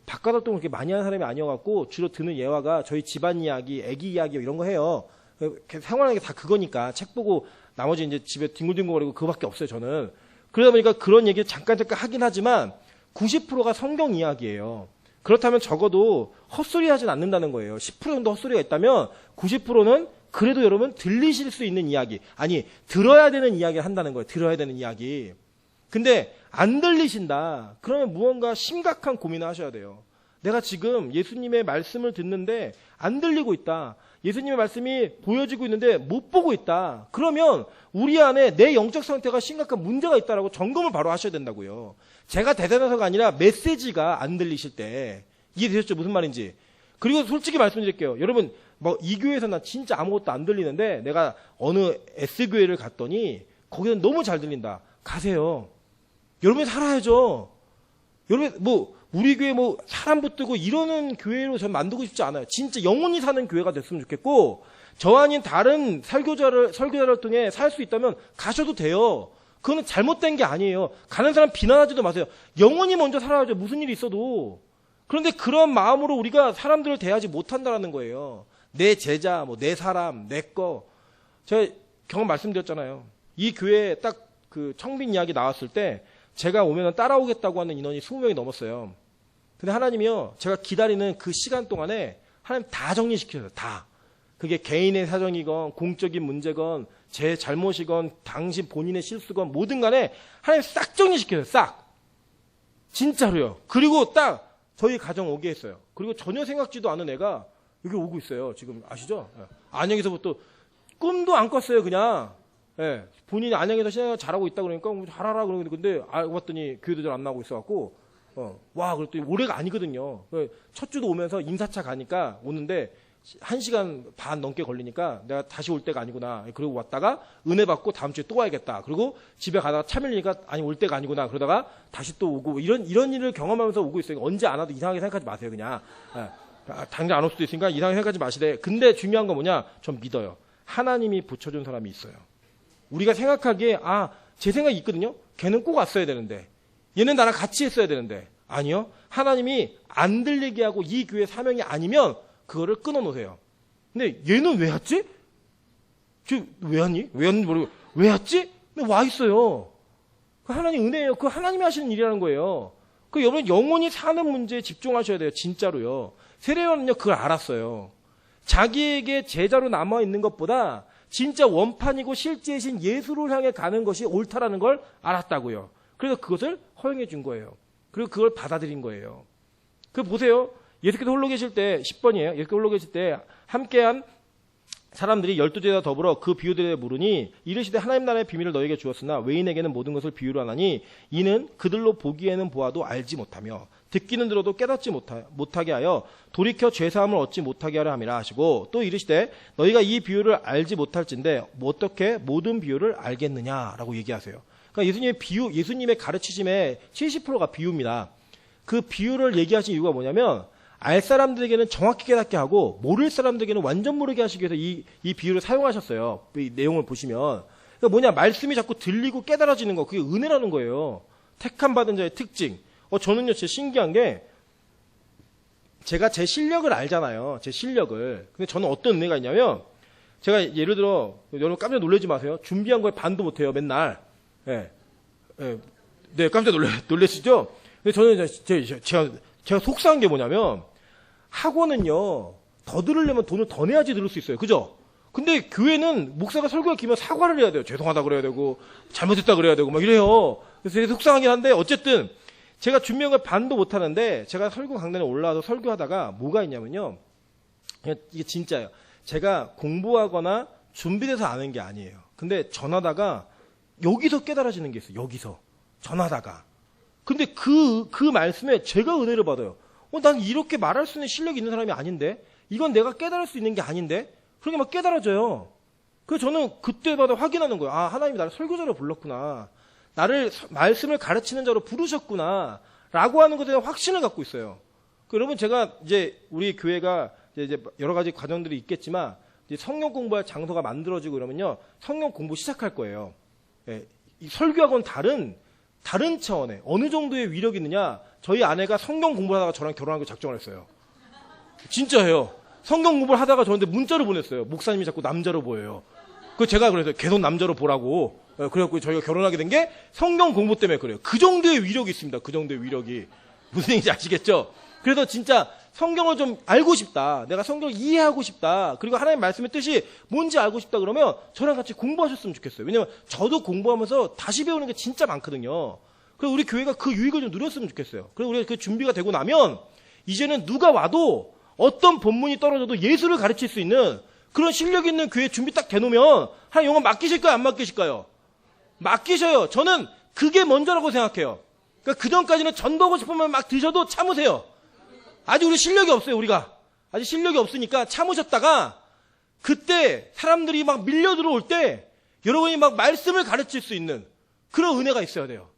바깥 활동을 그렇게 많이 하는 사람이 아니어갖고 주로 듣는 예화가 저희 집안 이야기, 애기 이야기 이런 거 해요. 생활하는 게 다 그거니까 책 보고 나머지 이제 집에 뒹굴뒹굴거리고 그거밖에 없어요. 저는. 그러다 보니까 그런 얘기 잠깐 하긴 하지만 90%가 성경 이야기예요. 그렇다면 적어도 헛소리 하진 않는다는 거예요. 10% 정도 헛소리가 있다면 90%는 그래도 여러분 들리실 수 있는 이야기, 아니 들어야 되는 이야기를 한다는 거예요. 들어야 되는 이야기. 근데 안 들리신다. 그러면 무언가 심각한 고민을 하셔야 돼요. 내가 지금 예수님의 말씀을 듣는데 안 들리고 있다. 예수님의 말씀이 보여지고 있는데 못 보고 있다. 그러면 우리 안에 내 영적 상태가 심각한 문제가 있다라고 점검을 바로 하셔야 된다고요. 제가 대단해서가 아니라 메시지가 안 들리실 때. 이해되셨죠? 무슨 말인지. 그리고 솔직히 말씀드릴게요. 여러분 이 교회에서 나 진짜 아무것도 안 들리는데 내가 어느 S교회를 갔더니 거기는 너무 잘 들린다. 가세요. 여러분이 살아야죠. 여러분 우리 교회 사람 붙들고 이러는 교회로 전 만들고 싶지 않아요. 진짜 영원히 사는 교회가 됐으면 좋겠고 저 아닌 다른 설교자를 통해 살 수 있다면 가셔도 돼요. 그거는 잘못된 게 아니에요. 가는 사람 비난하지도 마세요. 영원히 먼저 살아야죠. 무슨 일이 있어도. 그런데 그런 마음으로 우리가 사람들을 대하지 못한다는 거예요. 내 제자, 내 사람, 내 거. 제가 경험 말씀드렸잖아요. 이 교회에 딱 그 청빈 이야기 나왔을 때 제가 오면 따라오겠다고 하는 인원이 20명이 넘었어요. 근데 하나님이요, 제가 기다리는 그 시간 동안에 하나님 다 정리시켜요. 다. 그게 개인의 사정이건 공적인 문제건 제 잘못이건 당신 본인의 실수건 뭐든 간에 하나님 싹 정리시켜요. 싹. 진짜로요. 그리고 딱 저희 가정 오게 했어요. 그리고 전혀 생각지도 않은 애가 여기 오고 있어요. 지금 아시죠? 안양에서부터 꿈도 안 꿨어요. 그냥. 예, 본인이 안양에서 신앙을 잘하고 있다 그러니까 잘하라 그러는데 근데 알고 봤더니 교회도 잘 안 나오고 있어갖고 와 그랬더니 올해가 아니거든요. 첫 주도 오면서 인사차 가니까 오는데 1시간 반 넘게 걸리니까 내가 다시 올 때가 아니구나. 그리고 왔다가 은혜 받고 다음 주에 또 와야겠다. 그리고 집에 가다가 차 밀리니까 아니 올 때가 아니구나. 그러다가 다시 또 오고 이런 일을 경험하면서 오고 있어요. 언제 안 와도 이상하게 생각하지 마세요. 그냥. 당장 안 올 수도 있으니까 이상하게 생각하지 마시되. 근데 중요한 건 뭐냐? 전 믿어요. 하나님이 붙여준 사람이 있어요. 우리가 생각하기에 제 생각이 있거든요. 걔는 꼭 왔어야 되는데 얘는 나랑 같이 했어야 되는데 아니요. 하나님이 안 들리게 하고 이 교회 사명이 아니면 그거를 끊어놓으세요. 근데 얘는 왜 왔지? 왜 왔니? 왜 왔는지 모르고 왜 왔지? 근데 와 있어요. 그 하나님 은혜예요. 그 하나님이 하시는 일이라는 거예요. 그 여러분 영원히 사는 문제에 집중하셔야 돼요. 진짜로요. 세례요한은요 그걸 알았어요. 자기에게 제자로 남아있는 것보다 진짜 원판이고 실제이신 예수를 향해 가는 것이 옳다라는 걸 알았다고요. 그래서 그것을 허용해 준 거예요. 그리고 그걸 받아들인 거예요. 그 보세요. 예수께서 홀로 계실 때 10번이에요. 예수께서 홀로 계실 때 함께한 사람들이 12제자 더불어 그 비유들에 물으니 이르시되 하나님 나라의 비밀을 너에게 주었으나 외인에게는 모든 것을 비유로 하나니 이는 그들로 보기에는 보아도 알지 못하며 듣기는 들어도 깨닫지 못하게 하여 돌이켜 죄사함을 얻지 못하게 하려 함이라 하시고 또 이르시되 너희가 이 비유를 알지 못할진데 어떻게 모든 비유를 알겠느냐라고 얘기하세요. 그러니까 예수님의 가르치심의 70%가 비유입니다. 그 비유를 얘기하신 이유가 뭐냐면 알 사람들에게는 정확히 깨닫게 하고 모를 사람들에게는 완전 모르게 하시기 위해서 이 비유를 사용하셨어요. 이 내용을 보시면. 그러니까 뭐냐 말씀이 자꾸 들리고 깨달아지는 거 그게 은혜라는 거예요. 택함 받은 자의 특징. 저는요 진짜 신기한 게 제가 제 실력을 알잖아요. 제 실력을. 근데 저는 어떤 은혜가 있냐면 제가 예를 들어 여러분 깜짝 놀라지 마세요. 준비한 거에 반도 못해요. 맨날. 네, 깜짝 놀라시죠? 근데 저는 제가 속상한 게 뭐냐면 학원은요 더 들으려면 돈을 더 내야지 들을 수 있어요. 그죠? 근데 교회는 목사가 설교가 길면 사과를 해야 돼요. 죄송하다 그래야 되고 잘못했다 그래야 되고 막 이래요. 그래서 되게 속상하긴 한데 어쨌든 제가 준비한 걸 반도 못하는데 제가 설교 강단에 올라와서 설교하다가 뭐가 있냐면요. 이게 진짜예요. 제가 공부하거나 준비돼서 아는 게 아니에요. 근데 전하다가 여기서 깨달아지는 게 있어요. 여기서. 전하다가. 근데 그 말씀에 제가 은혜를 받아요. 난 이렇게 말할 수 있는 실력이 있는 사람이 아닌데? 이건 내가 깨달을 수 있는 게 아닌데? 그러게 막 깨달아져요. 그래서 저는 그때마다 확인하는 거예요. 하나님이 나를 설교자로 불렀구나. 나를 말씀을 가르치는 자로 부르셨구나. 라고 하는 것에 대한 확신을 갖고 있어요. 여러분, 제가 이제 우리 교회가 이제 여러 가지 과정들이 있겠지만, 이제 성경 공부할 장소가 만들어지고 이러면요. 성경 공부 시작할 거예요. 예, 이 설교하고는 다른 차원의 어느 정도의 위력이 있느냐. 저희 아내가 성경 공부를 하다가 저랑 결혼하기로 작정을 했어요. 진짜예요. 성경 공부를 하다가 저한테 문자를 보냈어요. 목사님이 자꾸 남자로 보여요. 그 제가 그래서 계속 남자로 보라고. 그래갖고 저희가 결혼하게 된 게 성경 공부 때문에 그래요. 그 정도의 위력이 있습니다. 그 정도의 위력이. 무슨 얘기인지 아시겠죠? 그래서 진짜 성경을 좀 알고 싶다. 내가 성경을 이해하고 싶다. 그리고 하나님의 말씀의 뜻이 뭔지 알고 싶다 그러면 저랑 같이 공부하셨으면 좋겠어요. 왜냐면 저도 공부하면서 다시 배우는 게 진짜 많거든요. 그래서 우리 교회가 그 유익을 좀 누렸으면 좋겠어요. 그리고 우리가 그 준비가 되고 나면 이제는 누가 와도 어떤 본문이 떨어져도 예수를 가르칠 수 있는 그런 실력 있는 교회 준비 딱 돼놓으면 하나님 영혼 맡기실까요? 안 맡기실까요? 맡기셔요. 저는 그게 먼저라고 생각해요. 그러니까 그전까지는 전도하고 싶으면 막 드셔도 참으세요. 아직 우리 실력이 없어요. 우리가 아직 실력이 없으니까 참으셨다가 그때 사람들이 막 밀려 들어올 때 여러분이 막 말씀을 가르칠 수 있는 그런 은혜가 있어야 돼요.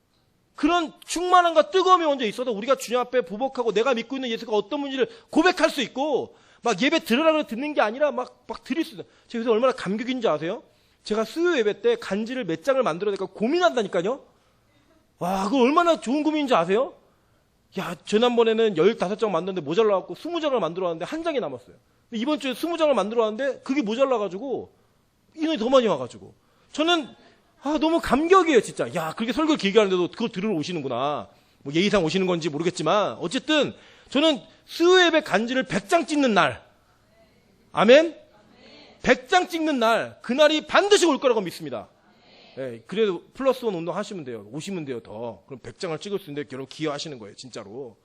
그런 충만함과 뜨거움이 먼저 있어도 우리가 주님 앞에 부복하고 내가 믿고 있는 예수가 어떤 분인지를 고백할 수 있고 막 예배 들으라고 듣는 게 아니라 막 드릴 수 있는. 제가 그래서 얼마나 감격인지 아세요? 제가 수요 예배 때 간지를 몇 장을 만들어야 될까 고민한다니까요. 와, 그거 얼마나 좋은 고민인지 아세요? 야, 지난번에는 15장 만들었는데 모자라갖고 20장을 만들어왔는데 한 장이 남았어요. 근데 이번 주에 20장을 만들어왔는데 그게 모자라가지고 인원이 더 많이 와가지고 저는 너무 감격이에요, 진짜. 야, 그렇게 설교를 길게 하는데도 그걸 들으러 오시는구나. 뭐 예의상 오시는 건지 모르겠지만 어쨌든 저는 수요 예배 간지를 100장 찍는 날, 아멘? 100장 찍는 날, 그날이 반드시 올 거라고 믿습니다. 예, 그래도 플러스 원 운동 하시면 돼요. 오시면 돼요, 더. 그럼 100장을 찍을 수 있는데 여러분 기여하시는 거예요, 진짜로.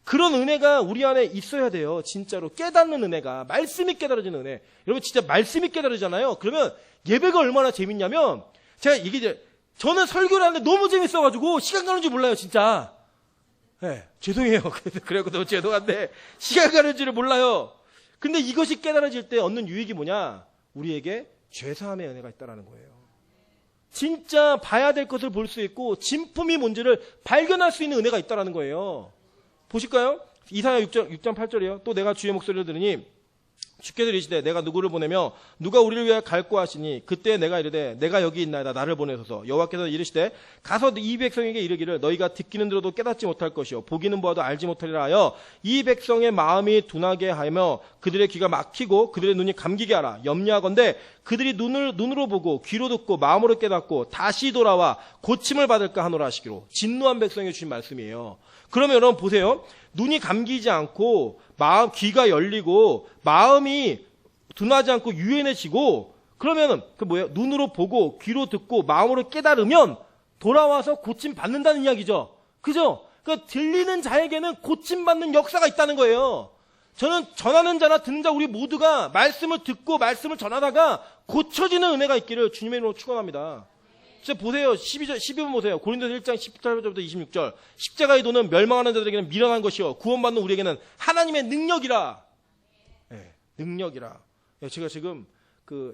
그런 은혜가 우리 안에 있어야 돼요, 진짜로. 깨닫는 은혜가. 말씀이 깨달아지는 은혜. 여러분 진짜 말씀이 깨달아지잖아요. 그러면 예배가 얼마나 재밌냐면 제가 이게 저는 설교를 하는데 너무 재밌어가지고 시간 가는 줄 몰라요, 진짜. 예, 죄송해요. 그래도 너무 죄송한데 시간 가는 줄을 몰라요. 근데 이것이 깨달아질 때 얻는 유익이 뭐냐? 우리에게 죄사함의 은혜가 있다는 거예요. 진짜 봐야 될 것을 볼 수 있고 진품이 뭔지를 발견할 수 있는 은혜가 있다는 거예요. 보실까요? 이사야 6장 8절이요. 또 내가 주의 목소리를 들으니 주께서 이르시되 내가 누구를 보내며 누가 우리를 위하여 갈고 하시니 그때 내가 이르되 내가 여기 있나이다 나를 보내소서. 여호와께서 이르시되 가서 이 백성에게 이르기를 너희가 듣기는 들어도 깨닫지 못할 것이요 보기는 보아도 알지 못하리라 하여 이 백성의 마음이 둔하게 하며 그들의 귀가 막히고 그들의 눈이 감기게 하라. 염려하건대 그들이 눈으로 보고 귀로 듣고 마음으로 깨닫고 다시 돌아와 고침을 받을까 하노라 하시기로. 진노한 백성에게 주신 말씀이에요. 그러면 여러분 보세요. 눈이 감기지 않고 귀가 열리고 마음이 둔하지 않고 유연해지고 그러면은 눈으로 보고 귀로 듣고 마음으로 깨달으면 돌아와서 고침 받는다는 이야기죠. 그죠? 그러니까 들리는 자에게는 고침 받는 역사가 있다는 거예요. 저는 전하는 자나 듣는 자 우리 모두가 말씀을 듣고 말씀을 전하다가 고쳐지는 은혜가 있기를 주님의 이름으로 축원합니다. 진짜 보세요. 12번 보세요. 고린도서 1장 18절부터 26절. 십자가의 도는 멸망하는 자들에게는 미련한 것이요 구원받는 우리에게는 하나님의 능력이라. 네, 능력이라. 제가 지금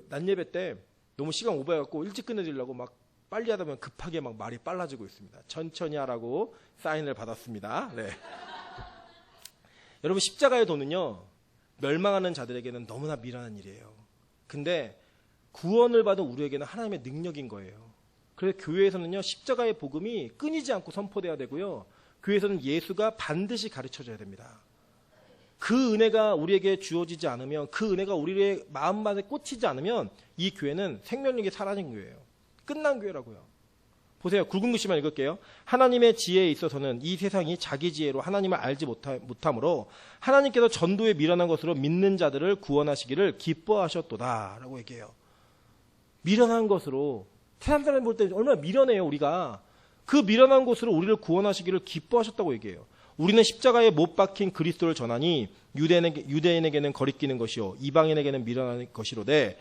낮 예배 때 너무 시간 오버해갖고 일찍 끝내드리려고 막 빨리 하다 보면 급하게 막 말이 빨라지고 있습니다. 천천히 하라고 사인을 받았습니다. 네. 여러분 십자가의 도는요 멸망하는 자들에게는 너무나 미련한 일이에요. 근데 구원을 받은 우리에게는 하나님의 능력인 거예요. 그래서 교회에서는요 십자가의 복음이 끊이지 않고 선포돼야 되고요. 교회에서는 예수가 반드시 가르쳐져야 됩니다. 그 은혜가 우리에게 주어지지 않으면 그 은혜가 우리의 마음만에 꽂히지 않으면 이 교회는 생명력이 사라진 교회예요. 끝난 교회라고요. 보세요. 굵은 글씨만 읽을게요. 하나님의 지혜에 있어서는 이 세상이 자기 지혜로 하나님을 알지 못하므로 하나님께서 전도에 미련한 것으로 믿는 자들을 구원하시기를 기뻐하셨도다 라고 얘기해요. 미련한 것으로 세상 사람 볼 때 얼마나 미련해요 우리가. 그 미련한 것으로 우리를 구원하시기를 기뻐하셨다고 얘기해요. 우리는 십자가에 못 박힌 그리스도를 전하니 유대인에게는 거리끼는 것이요 이방인에게는 미련한 것이로되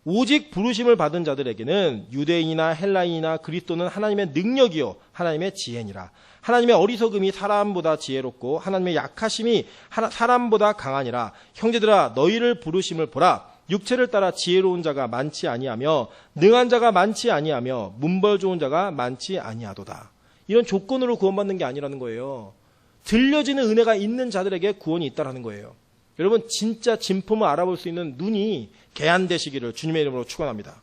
오직 부르심을 받은 자들에게는 유대인이나 헬라인이나 그리스도는 하나님의 능력이요 하나님의 지혜니라. 하나님의 어리석음이 사람보다 지혜롭고 하나님의 약하심이 사람보다 강하니라. 형제들아 너희를 부르심을 보라. 육체를 따라 지혜로운 자가 많지 아니하며 능한 자가 많지 아니하며 문벌 좋은 자가 많지 아니하도다. 이런 조건으로 구원받는 게 아니라는 거예요. 들려지는 은혜가 있는 자들에게 구원이 있다라는 거예요. 여러분 진짜 진품을 알아볼 수 있는 눈이 개안되시기를 주님의 이름으로 축원합니다.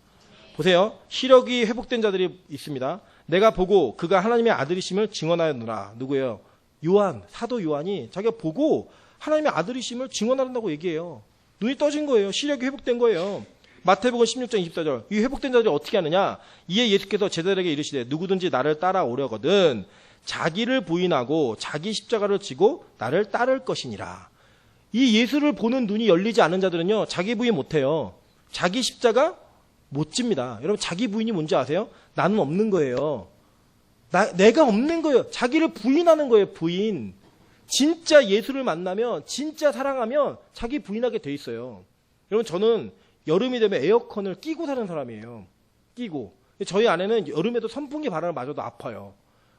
보세요. 시력이 회복된 자들이 있습니다. 내가 보고 그가 하나님의 아들이심을 증언하였노라. 누구예요? 요한, 사도 요한이 자기가 보고 하나님의 아들이심을 증언한다고 얘기해요. 눈이 떠진 거예요. 시력이 회복된 거예요. 마태복음 16장 24절. 이 회복된 자들이 어떻게 하느냐? 이에 예수께서 제자들에게 이르시되 누구든지 나를 따라오려거든 자기를 부인하고 자기 십자가를 지고 나를 따를 것이니라. 이 예수를 보는 눈이 열리지 않은 자들은요 자기 부인 못해요. 자기 십자가 못 집니다. 여러분 자기 부인이 뭔지 아세요? 나는 없는 거예요. 내가 없는 거예요. 자기를 부인하는 거예요. 부인. 진짜 예수를 만나면 진짜 사랑하면 자기 부인하게 돼 있어요. 여러분 저는 여름이 되면 에어컨을 끼고 사는 사람이에요. 끼고. 저희 아내는 여름에도 선풍기 바람을 맞아도 아파요.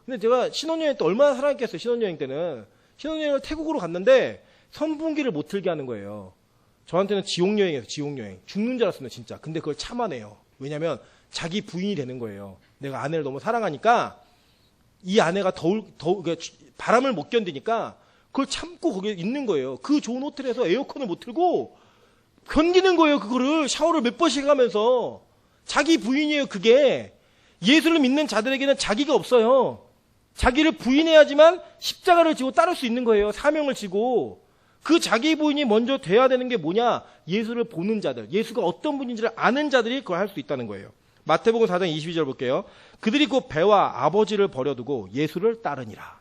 근데 제가 신혼여행 때 얼마나 사랑했겠어요. 신혼여행 때는. 신혼여행을 태국으로 갔는데 선풍기를 못 틀게 하는 거예요. 저한테는 지옥여행이에요. 지옥여행. 죽는 줄 알았습니다. 진짜. 근데 그걸 참아내요. 왜냐하면 자기 부인이 되는 거예요. 내가 아내를 너무 사랑하니까 이 아내가 그러니까 바람을 못 견디니까 그걸 참고 거기에 있는 거예요. 그 좋은 호텔에서 에어컨을 못 틀고 견디는 거예요. 그거를 샤워를 몇 번씩 하면서. 자기 부인이에요. 그게 예수를 믿는 자들에게는 자기가 없어요. 자기를 부인해야지만 십자가를 지고 따를 수 있는 거예요. 사명을 지고. 그 자기 부인이 먼저 돼야 되는 게 뭐냐? 예수를 보는 자들, 예수가 어떤 분인지를 아는 자들이 그걸 할 수 있다는 거예요. 마태복음 4장 22절 볼게요. 그들이 곧 배와 아버지를 버려두고 예수를 따르니라.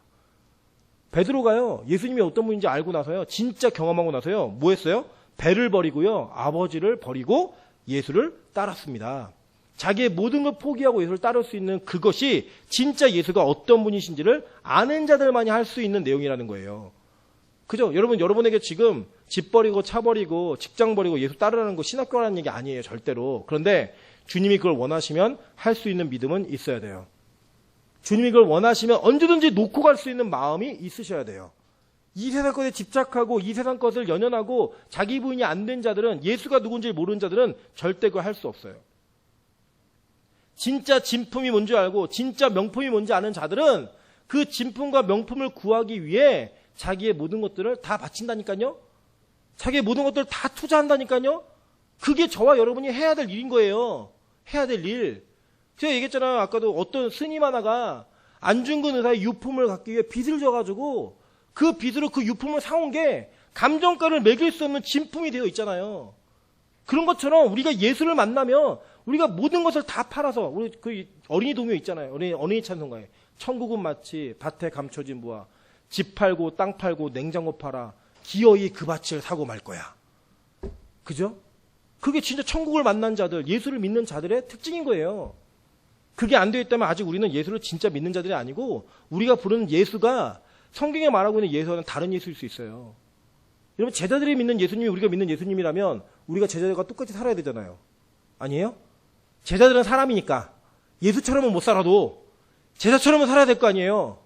베드로가요, 예수님이 어떤 분인지 알고 나서요, 진짜 경험하고 나서요, 뭐 했어요? 배를 버리고요, 아버지를 버리고 예수를 따랐습니다. 자기의 모든 걸 포기하고 예수를 따를 수 있는 그것이 진짜 예수가 어떤 분이신지를 아는 자들만이 할 수 있는 내용이라는 거예요. 그죠? 여러분에게 지금 집 버리고 차 버리고 직장 버리고 예수 따르라는 거 신학교라는 얘기 아니에요. 절대로. 그런데 주님이 그걸 원하시면 할 수 있는 믿음은 있어야 돼요. 주님이 그걸 원하시면 언제든지 놓고 갈 수 있는 마음이 있으셔야 돼요. 이 세상 것에 집착하고 이 세상 것을 연연하고 자기 부인이 안 된 자들은, 예수가 누군지 모르는 자들은 절대 그걸 할 수 없어요. 진짜 진품이 뭔지 알고 진짜 명품이 뭔지 아는 자들은 그 진품과 명품을 구하기 위해 자기의 모든 것들을 다 바친다니까요. 자기의 모든 것들을 다 투자한다니까요. 그게 저와 여러분이 해야 될 일인 거예요. 해야 될 일. 제가 얘기했잖아요. 아까도 어떤 스님 하나가 안중근 의사의 유품을 갖기 위해 빚을 져가지고 그 빚으로 그 유품을 사온 게 감정가를 매길 수 없는 진품이 되어 있잖아요. 그런 것처럼 우리가 예수를 만나면 우리가 모든 것을 다 팔아서, 우리 그 어린이 동요 있잖아요. 어린이 찬송가에 천국은 마치 밭에 감춰진 부와 집 팔고 땅 팔고 냉장고 팔아 기어이 그 밭을 사고 말 거야. 그죠? 그게 진짜 천국을 만난 자들, 예수를 믿는 자들의 특징인 거예요. 그게 안 되어 있다면 아직 우리는 예수를 진짜 믿는 자들이 아니고, 우리가 부르는 예수가 성경에 말하고 있는 예수와는 다른 예수일 수 있어요. 여러분, 제자들이 믿는 예수님이 우리가 믿는 예수님이라면 우리가 제자들과 똑같이 살아야 되잖아요. 아니에요? 제자들은 사람이니까 예수처럼은 못 살아도 제자처럼은 살아야 될 거 아니에요.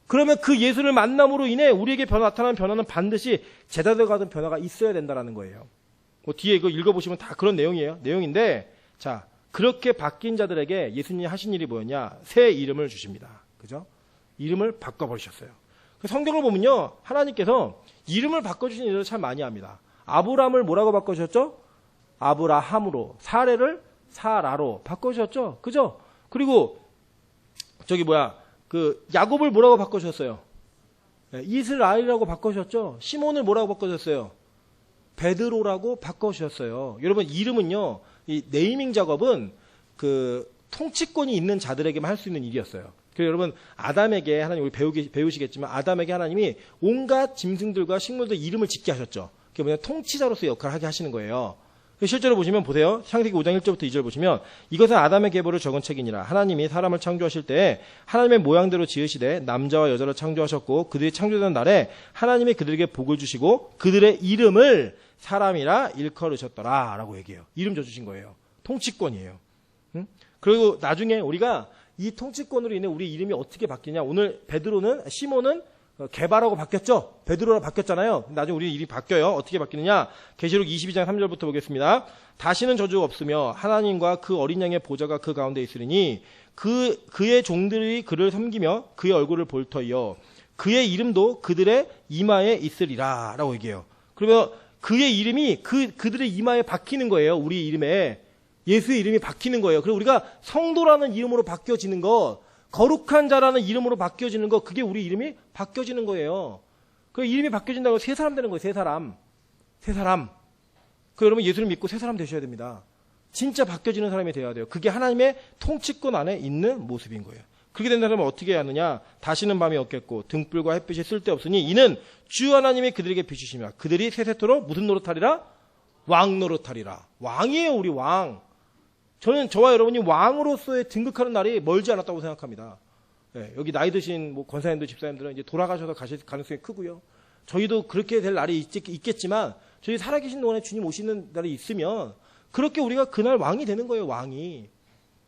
그러면 그 예수를 만남으로 인해 우리에게 나타나는 변화는 반드시 제자들과 같은 변화가 있어야 된다는 거예요. 뭐 뒤에 이거 읽어보시면 다 그런 내용인데, 자, 그렇게 바뀐 자들에게 예수님이 하신 일이 뭐였냐? 새 이름을 주십니다. 그죠? 이름을 바꿔버리셨어요. 성경을 보면요, 하나님께서 이름을 바꿔주신 일을 참 많이 합니다. 아브람을 뭐라고 바꿔주셨죠? 아브라함으로. 사레를 사라로 바꿔주셨죠? 그죠? 그리고 야곱을 뭐라고 바꿔주셨어요? 이스라엘이라고 바꿔주셨죠? 시몬을 뭐라고 바꿔주셨어요? 베드로라고 바꿔주셨어요. 여러분, 이름은요, 이 네이밍 작업은 그 통치권이 있는 자들에게만 할 수 있는 일이었어요. 그래서 여러분, 아담에게 하나님, 우리 배우시겠지만 아담에게 하나님이 온갖 짐승들과 식물들 이름을 짓게 하셨죠. 그게 뭐냐, 통치자로서 역할을 하게 하시는 거예요. 실제로 보시면 보세요. 창세기 5장 1절부터 2절 보시면, 이것은 아담의 계보를 적은 책이니라. 하나님이 사람을 창조하실 때에 하나님의 모양대로 지으시되 남자와 여자를 창조하셨고, 그들이 창조된 날에 하나님이 그들에게 복을 주시고 그들의 이름을 사람이라 일컬으셨더라 라고 얘기해요. 이름 져주신 거예요. 통치권이에요. 응? 그리고 나중에 우리가 이 통치권으로 인해 우리 이름이 어떻게 바뀌냐. 오늘 시몬은 개바라고 바뀌었죠. 베드로라 바뀌었잖아요. 나중에 우리 이름이 바뀌어요. 어떻게 바뀌느냐. 계시록 22장 3절부터 보겠습니다. 다시는 저주가 없으며 하나님과 그 어린 양의 보좌가 그 가운데 있으리니 그의 종들이 그를 섬기며 그의 얼굴을 볼 터이요 그의 이름도 그들의 이마에 있으리라 라고 얘기해요. 그러면 그의 이름이 그들의 이마에 박히는 거예요. 우리 이름에 예수의 이름이 박히는 거예요. 그리고 우리가 성도라는 이름으로 바뀌어지는 것, 거룩한 자라는 이름으로 바뀌어지는 것, 그게 우리 이름이 바뀌어지는 거예요. 그 이름이 바뀌어진다고 새 사람 되는 거예요. 새 사람. 그 여러분, 예수를 믿고 새 사람 되셔야 됩니다. 진짜 바뀌어지는 사람이 되어야 돼요. 그게 하나님의 통치권 안에 있는 모습인 거예요. 그렇게 된다면 어떻게 해야 하느냐? 다시는 밤이 없겠고 등불과 햇빛이 쓸데없으니 이는 주 하나님이 그들에게 비추시며 그들이 세세토록 무슨 노릇하리라? 왕 노릇하리라. 왕이에요, 우리 왕. 저는 저와 여러분이 왕으로서의 등극하는 날이 멀지 않았다고 생각합니다. 네, 여기 나이 드신 권사님들, 집사님들은 이제 돌아가셔서 가실 가능성이 크고요. 저희도 그렇게 될 날이 있겠지만 저희 살아계신 동안에 주님 오시는 날이 있으면 그렇게 우리가 그날 왕이 되는 거예요, 왕이.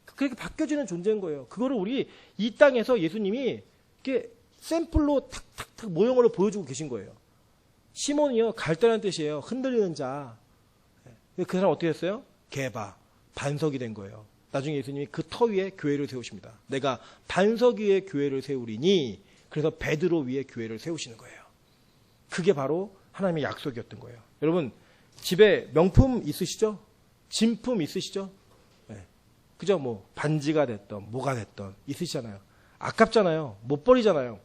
그렇게 바뀌어지는 존재인 거예요. 그거를 우리 이 땅에서 예수님이 이렇게 샘플로 탁탁탁 모형으로 보여주고 계신 거예요. 시몬이요, 갈대라는 뜻이에요. 흔들리는 자. 그 사람 어떻게 됐어요? 개바, 반석이 된 거예요. 나중에 예수님이 그 터 위에 교회를 세우십니다. 내가 반석 위에 교회를 세우리니, 그래서 베드로 위에 교회를 세우시는 거예요. 그게 바로 하나님의 약속이었던 거예요. 여러분, 집에 명품 있으시죠? 진품 있으시죠? 네. 그죠? 뭐 반지가 됐던 뭐가 됐던 있으시잖아요. 아깝잖아요. 못 버리잖아요.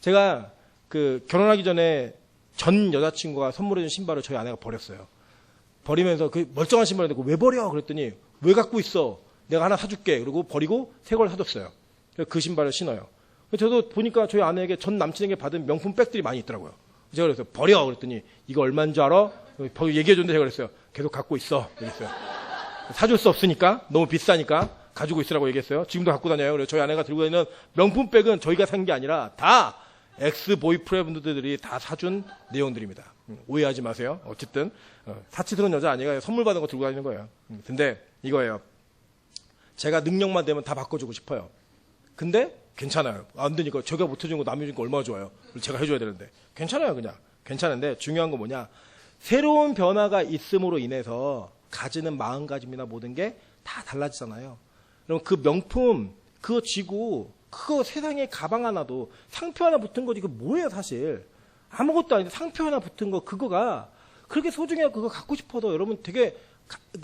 제가 그 결혼하기 전에 전 여자친구가 선물해준 신발을 저희 아내가 버렸어요. 버리면서 그 멀쩡한 신발을 내고 왜 버려? 그랬더니 왜 갖고 있어? 내가 하나 사줄게. 그리고 버리고 새 걸 사줬어요. 그 신발을 신어요. 저도 보니까 저희 아내에게 전 남친에게 받은 명품 백들이 많이 있더라고요. 제가 그랬어요. 버려. 그랬더니 이거 얼마인 줄 알아? 얘기해줬는데 제가 그랬어요. 계속 갖고 있어. 그랬어요. 사줄 수 없으니까, 너무 비싸니까 가지고 있으라고 얘기했어요. 지금도 갖고 다녀요. 그래서 저희 아내가 들고 다니는 명품 백은 저희가 산 게 아니라 다 엑스 보이프렌드들이 다 사준 내용들입니다. 오해하지 마세요. 어쨌든 사치스러운 여자 아니가 선물 받은 거 들고 다니는 거예요. 근데 이거예요. 제가 능력만 되면 다 바꿔주고 싶어요. 근데 괜찮아요. 안 되니까 제가 못 해준 거 남이 준 거 얼마나 좋아요. 제가 해줘야 되는데 괜찮아요. 그냥 괜찮은데 중요한 건 뭐냐, 새로운 변화가 있음으로 인해서 가지는 마음가짐이나 모든 게 다 달라지잖아요. 그럼 그 명품 그거 쥐고 그거 세상에 가방 하나도 상표 하나 붙은 거지, 이거 뭐예요 사실. 아무것도 아닌데 상표 하나 붙은 거 그거가 그렇게 소중해요. 그거 갖고 싶어도 여러분 되게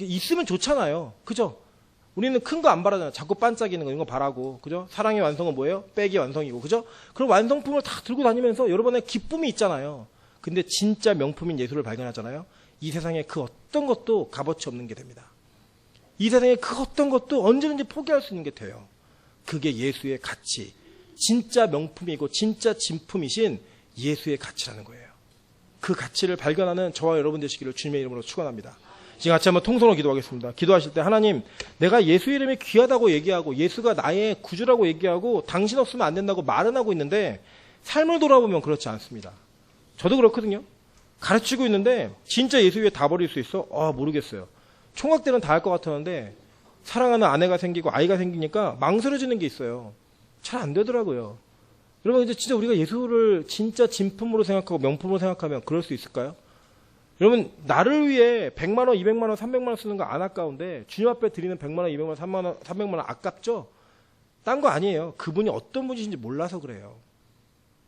있으면 좋잖아요. 그죠? 우리는 큰 거 안 바라잖아요. 자꾸 반짝이는 거 이런 거 바라고. 그죠? 사랑의 완성은 뭐예요? 백이 완성이고. 그죠? 그런 완성품을 다 들고 다니면서 여러분의 기쁨이 있잖아요. 근데 진짜 명품인 예수를 발견하잖아요. 이 세상에 그 어떤 것도 값어치 없는 게 됩니다. 이 세상에 그 어떤 것도 언제든지 포기할 수 있는 게 돼요. 그게 예수의 가치, 진짜 명품이고 진짜 진품이신 예수의 가치라는 거예요. 그 가치를 발견하는 저와 여러분 되시기를 주님의 이름으로 축원합니다. 지금 같이 한번 통성으로 기도하겠습니다. 기도하실 때 하나님, 내가 예수 이름이 귀하다고 얘기하고 예수가 나의 구주라고 얘기하고 당신 없으면 안 된다고 말은 하고 있는데 삶을 돌아보면 그렇지 않습니다. 저도 그렇거든요. 가르치고 있는데 진짜 예수 위에 다 버릴 수 있어? 모르겠어요. 총각들은 다 할 것 같았는데 사랑하는 아내가 생기고 아이가 생기니까 망설여지는 게 있어요. 잘 안 되더라고요. 여러분, 이제 진짜 우리가 예수를 진짜 진품으로 생각하고 명품으로 생각하면 그럴 수 있을까요? 여러분, 나를 위해 100만 원, 200만 원, 300만 원 쓰는 거 안 아까운데 주님 앞에 드리는 100만 원, 200만 원, 300만 원, 300만 원 아깝죠? 딴 거 아니에요. 그분이 어떤 분이신지 몰라서 그래요.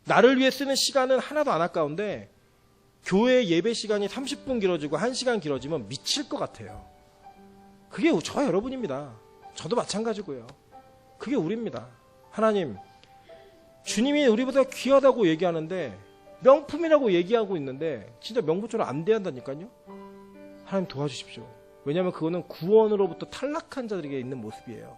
나를 위해 쓰는 시간은 하나도 안 아까운데 교회 예배 시간이 30분 길어지고 1시간 길어지면 미칠 것 같아요. 그게 저 여러분입니다. 저도 마찬가지고요. 그게 우리입니다. 하나님, 주님이 우리보다 귀하다고 얘기하는데 명품이라고 얘기하고 있는데 진짜 명품처럼 안 대한다니까요. 하나님 도와주십시오. 왜냐하면 그거는 구원으로부터 탈락한 자들에게 있는 모습이에요.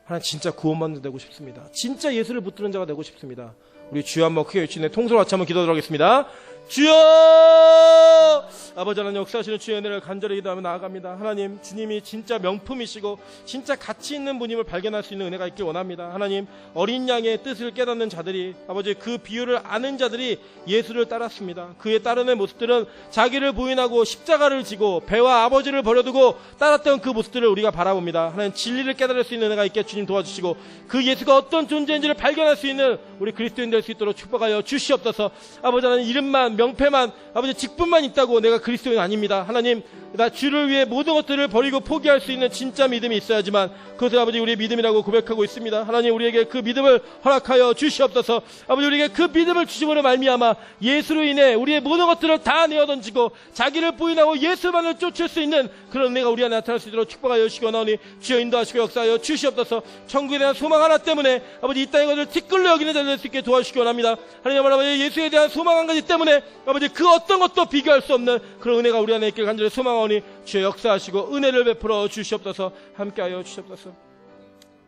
하나님, 진짜 구원받는 자 되고 싶습니다. 진짜 예수를 붙드는 자가 되고 싶습니다. 우리 주여 한번 크게 외치네 통솔 같이 한번 기도하겠습니다. 주여! 아버지 하나님, 역사하시는 주의 은혜를 간절히 기도하며 나아갑니다. 하나님, 주님이 진짜 명품이시고 진짜 가치 있는 분임을 발견할 수 있는 은혜가 있길 원합니다. 하나님, 어린 양의 뜻을 깨닫는 자들이, 아버지 그 비유를 아는 자들이 예수를 따랐습니다. 그의 따르는 모습들은 자기를 부인하고 십자가를 지고 배와 아버지를 버려두고 따랐던 그 모습들을 우리가 바라봅니다. 하나님, 진리를 깨달을 수 있는 은혜가 있게 주님 도와주시고 그 예수가 어떤 존재인지를 발견할 수 있는 우리 그리스도인 될 수 있도록 축복하여 주시옵소서. 아버지 하나님, 이름만 명패만 아버지 직분만 있다고 내가 그리스도인 아닙니다. 하나님, 나 주를 위해 모든 것들을 버리고 포기할 수 있는 진짜 믿음이 있어야지만 그것을 아버지 우리의 믿음이라고 고백하고 있습니다. 하나님, 우리에게 그 믿음을 허락하여 주시옵소서. 아버지, 우리에게 그 믿음을 주심으로 말미암아 예수로 인해 우리의 모든 것들을 다 내어던지고 자기를 부인하고 예수만을 쫓을 수 있는 그런 은혜가 우리 안에 나타날 수 있도록 축복하여 주시고나오니 주여 인도하시고 역사하여 주시옵소서. 천국에 대한 소망 하나 때문에 아버지 이 땅의 것을 티끌로 여기는 자들 될 수 있게 도와주시기 원합니다. 하나님, 아버지 예수에 대한 소망 한 가지 때문에 아버지 그 어떤 것도 비교할 수 없는 그런 은혜가 우리 안에 있길 간절히 소망하오니 주여 역사하시고 은혜를 베풀어 주시옵소서. 함께하여 주시옵소서.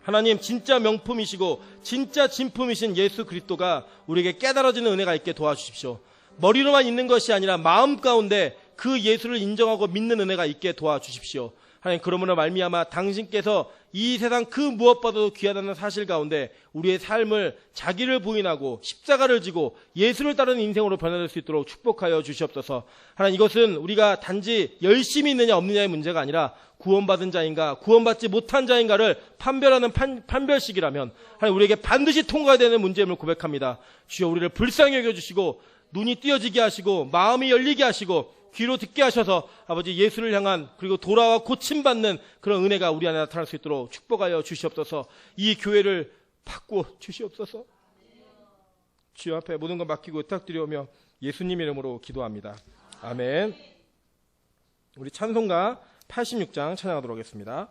하나님, 진짜 명품이시고 진짜 진품이신 예수 그리스도가 우리에게 깨달아지는 은혜가 있게 도와주십시오. 머리로만 있는 것이 아니라 마음 가운데 그 예수를 인정하고 믿는 은혜가 있게 도와주십시오. 하나님, 그러므로 말미암아 당신께서 이 세상 그 무엇보다도 귀하다는 사실 가운데 우리의 삶을 자기를 부인하고 십자가를 지고 예수를 따르는 인생으로 변화될 수 있도록 축복하여 주시옵소서. 하나님, 이것은 우리가 단지 열심히 있느냐 없느냐의 문제가 아니라 구원받은 자인가 구원받지 못한 자인가를 판별하는 판별식이라면 하나님, 우리에게 반드시 통과해야 되는 문제임을 고백합니다. 주여, 우리를 불쌍히 여겨주시고 눈이 띄어지게 하시고 마음이 열리게 하시고 귀로 듣게 하셔서 아버지 예수를 향한 그리고 돌아와 고침받는 그런 은혜가 우리 안에 나타날 수 있도록 축복하여 주시옵소서. 이 교회를 바꾸어 주시옵소서. 주여 앞에 모든 것 맡기고 부탁드리오며 예수님 이름으로 기도합니다. 아멘. 우리 찬송가 86장 찬양하도록 하겠습니다.